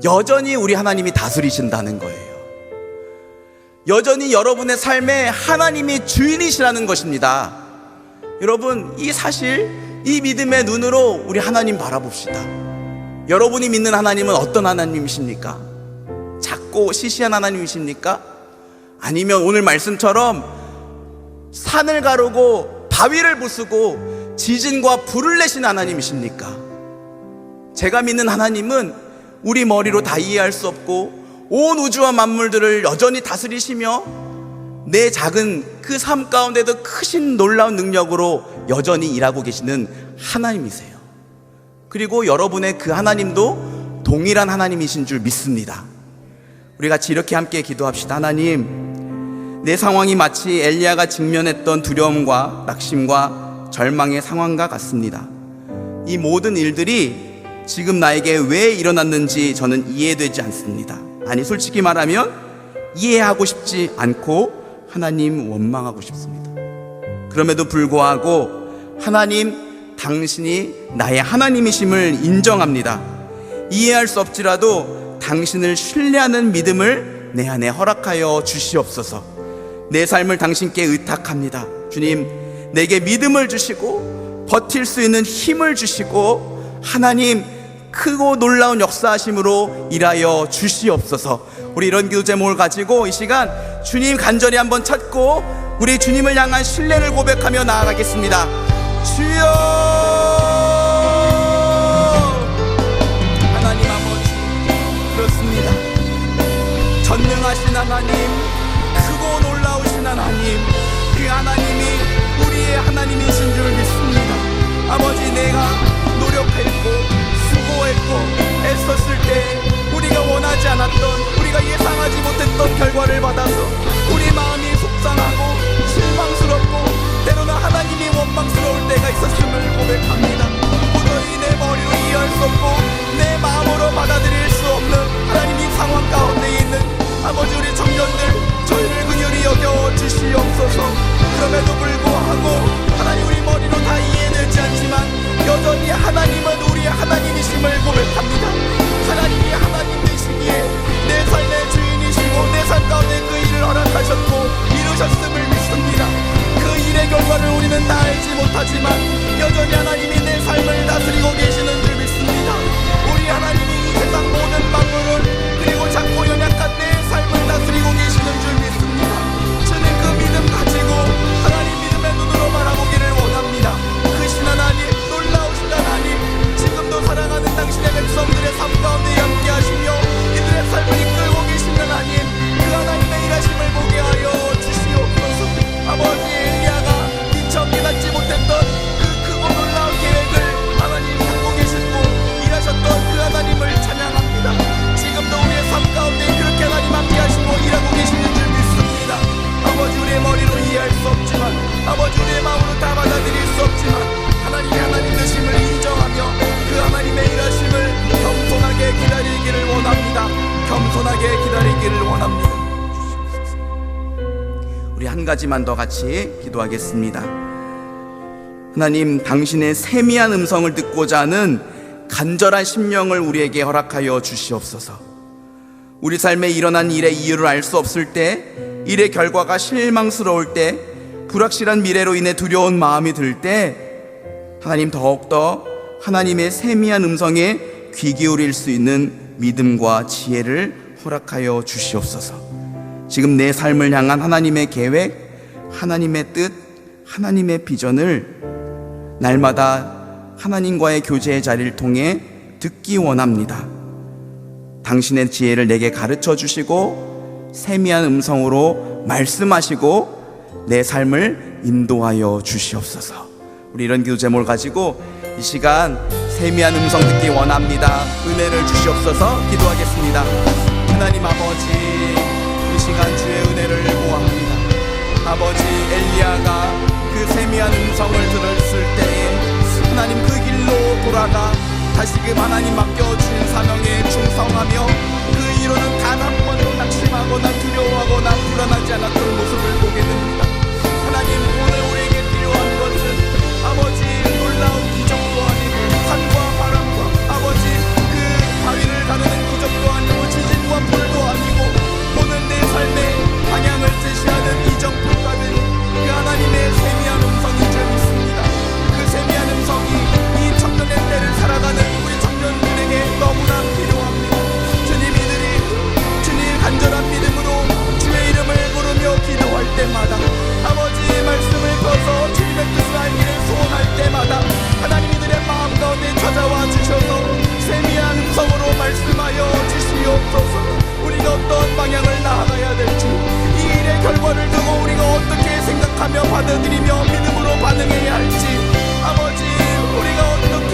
여전히 우리 하나님이 다스리신다는 거예요. 여전히 여러분의 삶에 하나님이 주인이시라는 것입니다. 여러분, 이 사실, 이 믿음의 눈으로 우리 하나님 바라봅시다. 여러분이 믿는 하나님은 어떤 하나님이십니까? 작고 시시한 하나님이십니까? 아니면 오늘 말씀처럼 산을 가르고 바위를 부수고 지진과 불을 내신 하나님이십니까? 제가 믿는 하나님은 우리 머리로 다 이해할 수 없고 온 우주와 만물들을 여전히 다스리시며 내 작은 그 삶 가운데도 크신 놀라운 능력으로 여전히 일하고 계시는 하나님이세요. 그리고 여러분의 그 하나님도 동일한 하나님이신 줄 믿습니다. 우리 같이 이렇게 함께 기도합시다. 하나님, 내 상황이 마치 엘리야가 직면했던 두려움과 낙심과 절망의 상황과 같습니다. 이 모든 일들이 지금 나에게 왜 일어났는지 저는 이해되지 않습니다. 아니, 솔직히 말하면 이해하고 싶지 않고 하나님 원망하고 싶습니다. 그럼에도 불구하고 하나님, 당신이 나의 하나님이심을 인정합니다. 이해할 수 없지라도 당신을 신뢰하는 믿음을 내 안에 허락하여 주시옵소서. 내 삶을 당신께 의탁합니다. 주님, 내게 믿음을 주시고 버틸 수 있는 힘을 주시고 하나님, 크고 놀라운 역사하심으로 일하여 주시옵소서. 우리 이런 기도 제목을 가지고 이 시간 주님 간절히 한번 찾고 우리 주님을 향한 신뢰를 고백하며 나아가겠습니다. 주여, 하나님 아버지, 그렇습니다. 전능하신 하나님, 크고 놀라우신 하나님, 그 하나님이 우리의 하나님이신 줄 믿습니다. 아버지, 내가 노력했고 수고했고 애썼을 때 우리가 원하지 않았던, 우리가 예상하지 못했던 결과를 받아서 우리 마음이 속상하고 실망스럽고 때로는 하나님이 원망스러울 때가 있었음을 고백합니다. 도저히 내 머리로 이해할 수 없고 내 마음으로 받아들일 수 없는 하나님이 상황 가운데 있는 아버지, 우리 청년들 저희를 긍휼히 여겨 주시옵소서. 그럼에도 불구하고 하나님, 우리 머리로 다 이해되지 않지만 여전히 하나님은 우리의 하나님이심을 고백합니다. 하나님이 하나님 되시기에 내 삶의 주인이시고 내 삶 가운데 그 일을 허락하셨고 이루셨음을 믿습니다. 그 일의 결과를 우리는 다 알지 못하지만 여전히 하나님이 내 삶을 다스리고 계시는 줄 믿습니다. 우리 하나님이 이 세상 모든 만물을 그리고 작고 연약한 내 삶을 다스리고 계시는 줄 믿습니다. 저는 그 믿음 가지고 하나님 믿음의 눈으로 바라보기를 원합니다. 크신 하나님, 놀라우신 하나님, 지금도 사랑하는 당신의 백성들의 삶 가운데 함께 하시며 이들의 삶을 이끌고 계시는 하나님, 그 하나님의 일하심을 보게 하여 주시옵소서. 아버지, 엘리야가 미처 깨닫지 못했던 그 크고 놀라운 계획을 하나님 갖고 계시고 일하셨던 그 하나님을 찬양합니다. 지금도 우리의 삶 가운데 그렇게 하나님 함께 하시고 일하고 계시는 줄 믿습니다. 아버지, 우리의 머리로 이해할 수 없지만, 아버지, 우리의 마음으로 다 받아들일 수 없지만 하나님의 하나님 되심을 인정하며 그 하나님의 일하심을 겸손하게 기다리기를 원합니다. 겸손하게 기다리기를 원합니다. 우리 한 가지만 더 같이 기도하겠습니다. 하나님, 당신의 세미한 음성을 듣고자 하는 간절한 심령을 우리에게 허락하여 주시옵소서. 우리 삶에 일어난 일의 이유를 알 수 없을 때, 일의 결과가 실망스러울 때, 불확실한 미래로 인해 두려운 마음이 들 때 하나님, 더욱더 하나님의 세미한 음성에 귀 기울일 수 있는 믿음과 지혜를 허락하여 주시옵소서. 지금 내 삶을 향한 하나님의 계획, 하나님의 뜻, 하나님의 비전을 날마다 하나님과의 교제의 자리를 통해 듣기 원합니다. 당신의 지혜를 내게 가르쳐 주시고 세미한 음성으로 말씀하시고 내 삶을 인도하여 주시옵소서. 우리 이런 기도 제목을 가지고 이 시간 세미한 음성 듣기 원합니다. 은혜를 주시옵소서. 기도하겠습니다. 하나님 아버지, 이 시간 주의 은혜를 구합니다. 아버지, 엘리야가 그 세미한 음성을 들었을 때에 하나님 그 길로 돌아가 다시금 하나님 맡겨주신 사명에 충성하며 그 이루는 단 한 번도 낙심하거나 두려워하거나 불안하지 않았던 모습을 보게 됩니다. 하나님, 오늘 우리에게 필요한 것은 아버지 놀라운 기적도 아니고 산과 바람과 아버지 그 바위를 가르는 기적도 아니고 지진과 불도 아니고 오늘 내 삶의 방향을 제시하는 이정표가 되는 그 하나님의 세미한 음성인 줄 믿습니다. 그 세미한 음성이 이 청년의 때를 살아가는 우리 청년들에게 너무나 필요합니다. 주님, 이들이 주님 간절한 믿음으로 주의 이름을 부르며 기도할 때마다 아버지의 말씀을 펴서 주님의 뜻을 알기를 소원할 때마다 하나님 이들의 마음 가운데 찾아와 주셔서 세미한 음성으로 말씀하여 주시옵소서. 우리가 어떤 방향을 나아가야 될지, 이 일의 결과를 두고 우리가 어떻게 생각하며 받아들이며 믿음으로 반응해야 할지, 아버지 우리가 어떻게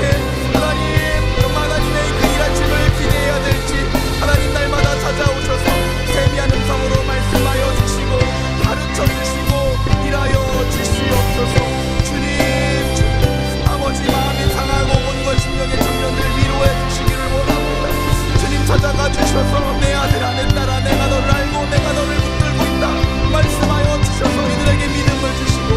하나님의 그 일하심을 기대해야 될지 하나님 날마다 찾아오셔서 세미한 음성으로 말씀하여 주시고 가르쳐 주시고 일하여 주시옵소서. 주님, 아버지 마음이 상하고 온갖 심령의 청년들 위로해 주시기를 원합니다. 주님, 찾아가 주셔서 내 아들 아내 딸아, 내가 너를 알고 내가 너를 붙들고 있다 말씀하여 주셔서 이들에게 믿음을 주시고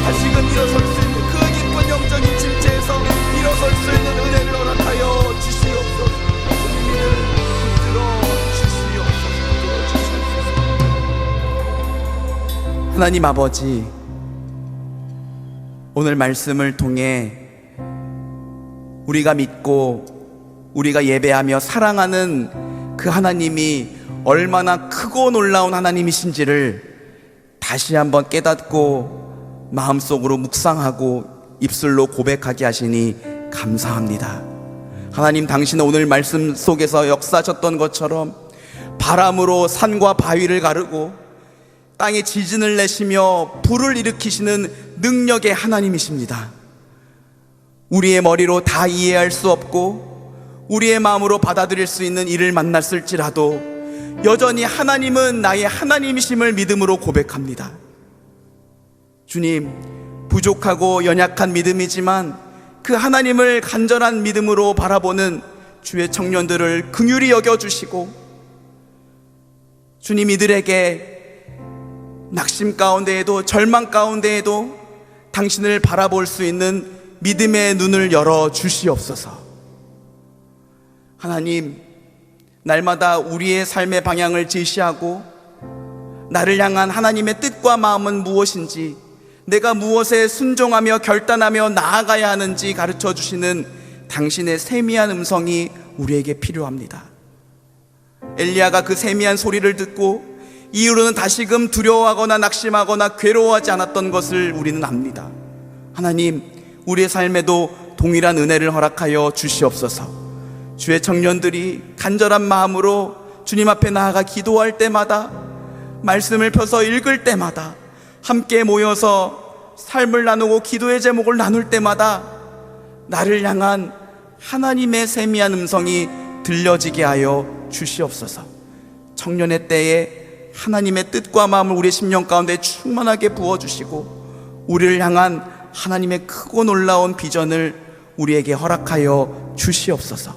다시금 일어설 수 있는 그 깊은 영적인 침체에서 일어설 수 있는 은혜를 허락하여 주시옵소서. 주님을 붙들어 주시옵소서. 하나님 아버지, 오늘 말씀을 통해 우리가 믿고 우리가 예배하며 사랑하는 그 하나님이 얼마나 크고 놀라운 하나님이신지를 다시 한번 깨닫고 마음속으로 묵상하고 입술로 고백하게 하시니 감사합니다. 하나님, 당신은 오늘 말씀 속에서 역사하셨던 것처럼 바람으로 산과 바위를 가르고 땅에 지진을 내시며 불을 일으키시는 능력의 하나님이십니다. 우리의 머리로 다 이해할 수 없고 우리의 마음으로 받아들일 수 있는 일을 만났을지라도 여전히 하나님은 나의 하나님이심을 믿음으로 고백합니다. 주님, 부족하고 연약한 믿음이지만 그 하나님을 간절한 믿음으로 바라보는 주의 청년들을 긍휼히 여겨주시고 주님, 이들에게 낙심 가운데에도 절망 가운데에도 당신을 바라볼 수 있는 믿음의 눈을 열어 주시옵소서. 하나님, 날마다 우리의 삶의 방향을 제시하고 나를 향한 하나님의 뜻과 마음은 무엇인지, 내가 무엇에 순종하며 결단하며 나아가야 하는지 가르쳐 주시는 당신의 세미한 음성이 우리에게 필요합니다. 엘리야가 그 세미한 소리를 듣고 이후로는 다시금 두려워하거나 낙심하거나 괴로워하지 않았던 것을 우리는 압니다. 하나님, 우리의 삶에도 동일한 은혜를 허락하여 주시옵소서. 주의 청년들이 간절한 마음으로 주님 앞에 나아가 기도할 때마다, 말씀을 펴서 읽을 때마다, 함께 모여서 삶을 나누고 기도의 제목을 나눌 때마다 나를 향한 하나님의 세미한 음성이 들려지게 하여 주시옵소서. 청년의 때에 하나님의 뜻과 마음을 우리의 심령 가운데 충만하게 부어주시고 우리를 향한 하나님의 크고 놀라운 비전을 우리에게 허락하여 주시옵소서.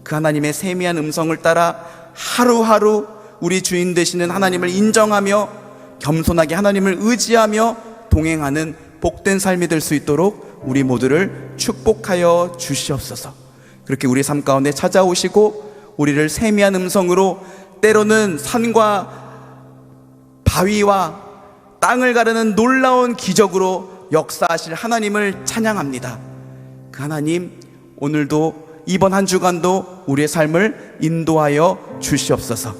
그 하나님의 세미한 음성을 따라 하루하루 우리 주인 되시는 하나님을 인정하며 겸손하게 하나님을 의지하며 동행하는 복된 삶이 될 수 있도록 우리 모두를 축복하여 주시옵소서. 그렇게 우리 삶 가운데 찾아오시고 우리를 세미한 음성으로, 때로는 산과 바위와 땅을 가르는 놀라운 기적으로 역사하실 하나님을 찬양합니다. 그 하나님, 오늘도 이번 한 주간도 우리의 삶을 인도하여 주시옵소서.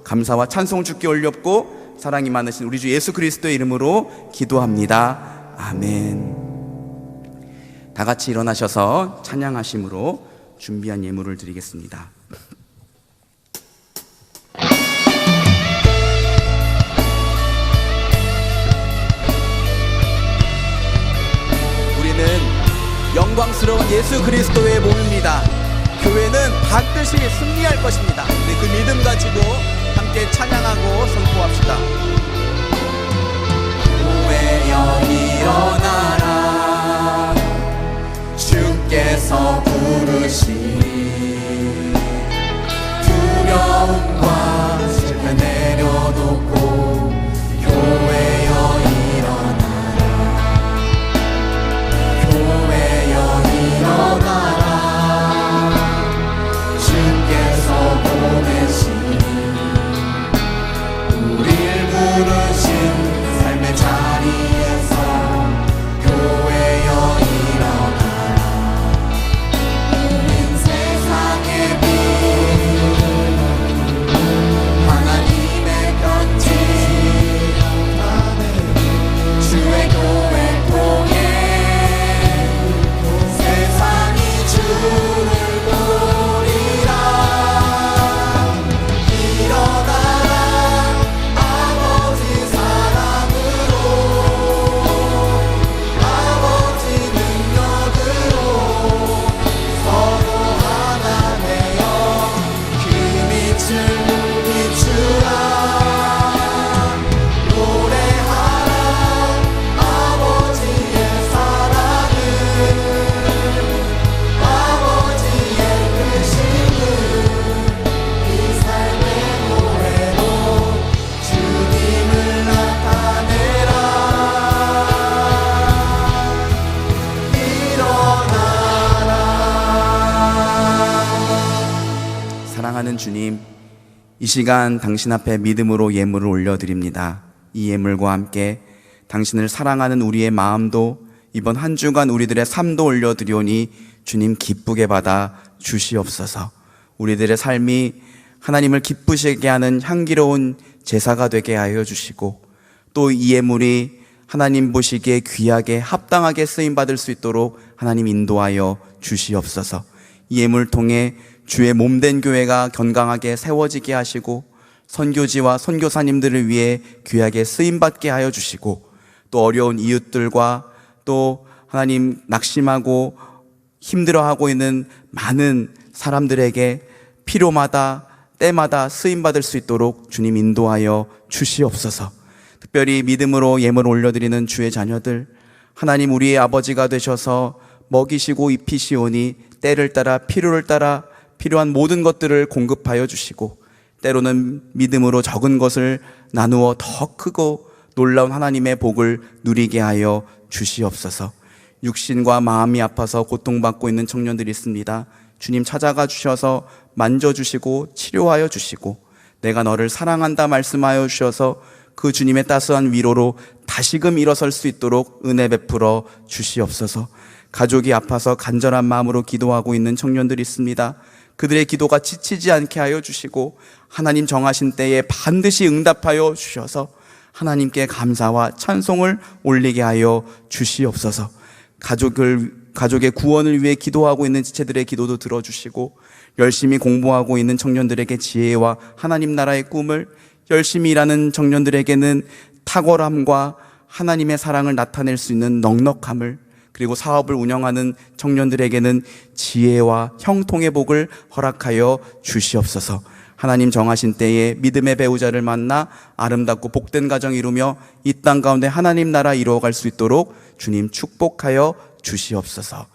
감사와 찬송 주께 올렸고 사랑이 많으신 우리 주 예수 그리스도의 이름으로 기도합니다. 아멘. 다 같이 일어나셔서 찬양하심으로 준비한 예물을 드리겠습니다. 우리는 영광스러운 예수 그리스도의 몸입니다. 교회는 반드시 승리할 것입니다. 우리 그 믿음 가지고 함께 찬양하고 선포합시다. 교회여 일어나라, 주께서 부르신 두려움과 슬픔 내려놓고 교회여 일어나라, 교회여 일어나라, 주께서 보내신 우릴 부르신 삶의 자리에서 교회여 일어나라. 우린 세상의 빛, 하나님의 편지, 주의 교회 통해 세상이 주를 보리라. 일어나라, 아버지 사랑으로, 아버지 능력으로 서로 하나 되어 그 빛을 비추라. 노래하라 아버지의 사랑을, 아버지의 크심을 이 삶의 노래로 주님을 나타내라. 일어나라. 사랑하는 주님, 이 시간 당신 앞에 믿음으로 예물을 올려드립니다. 이 예물과 함께 당신을 사랑하는 우리의 마음도, 이번 한 주간 우리들의 삶도 올려드리오니 주님 기쁘게 받아 주시옵소서. 우리들의 삶이 하나님을 기쁘시게 하는 향기로운 제사가 되게 하여 주시고, 또 이 예물이 하나님 보시기에 귀하게 합당하게 쓰임받을 수 있도록 하나님 인도하여 주시옵소서. 이 예물 통해 주의 몸된 교회가 건강하게 세워지게 하시고, 선교지와 선교사님들을 위해 귀하게 쓰임받게 하여 주시고, 또 어려운 이웃들과 또 하나님 낙심하고 힘들어하고 있는 많은 사람들에게 필요마다 때마다 쓰임받을 수 있도록 주님 인도하여 주시옵소서. 특별히 믿음으로 예물을 올려드리는 주의 자녀들, 하나님 우리의 아버지가 되셔서 먹이시고 입히시오니 때를 따라 필요를 따라 필요한 모든 것들을 공급하여 주시고, 때로는 믿음으로 적은 것을 나누어 더 크고 놀라운 하나님의 복을 누리게 하여 주시옵소서. 육신과 마음이 아파서 고통받고 있는 청년들이 있습니다. 주님 찾아가 주셔서 만져주시고 치료하여 주시고, 내가 너를 사랑한다 말씀하여 주셔서 그 주님의 따스한 위로로 다시금 일어설 수 있도록 은혜 베풀어 주시옵소서. 가족이 아파서 간절한 마음으로 기도하고 있는 청년들이 있습니다. 그들의 기도가 지치지 않게 하여 주시고, 하나님 정하신 때에 반드시 응답하여 주셔서 하나님께 감사와 찬송을 올리게 하여 주시옵소서. 가족의 구원을 위해 기도하고 있는 지체들의 기도도 들어주시고, 열심히 공부하고 있는 청년들에게 지혜와 하나님 나라의 꿈을, 열심히 일하는 청년들에게는 탁월함과 하나님의 사랑을 나타낼 수 있는 넉넉함을, 그리고 사업을 운영하는 청년들에게는 지혜와 형통의 복을 허락하여 주시옵소서. 하나님 정하신 때에 믿음의 배우자를 만나 아름답고 복된 가정 이루며 이 땅 가운데 하나님 나라 이루어갈 수 있도록 주님 축복하여 주시옵소서.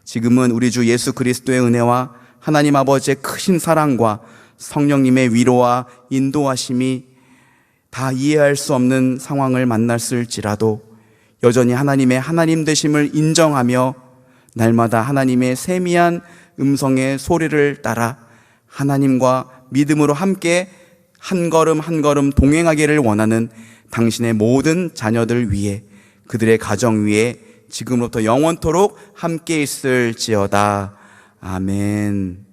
지금은 우리 주 예수 그리스도의 은혜와 하나님 아버지의 크신 사랑과 성령님의 위로와 인도하심이 다 이해할 수 없는 상황을 만났을지라도 여전히 하나님의 하나님 되심을 인정하며 날마다 하나님의 세미한 음성의 소리를 따라 하나님과 믿음으로 함께 한 걸음 한 걸음 동행하기를 원하는 당신의 모든 자녀들 위해, 그들의 가정 위에 지금부터 영원토록 함께 있을지어다. 아멘.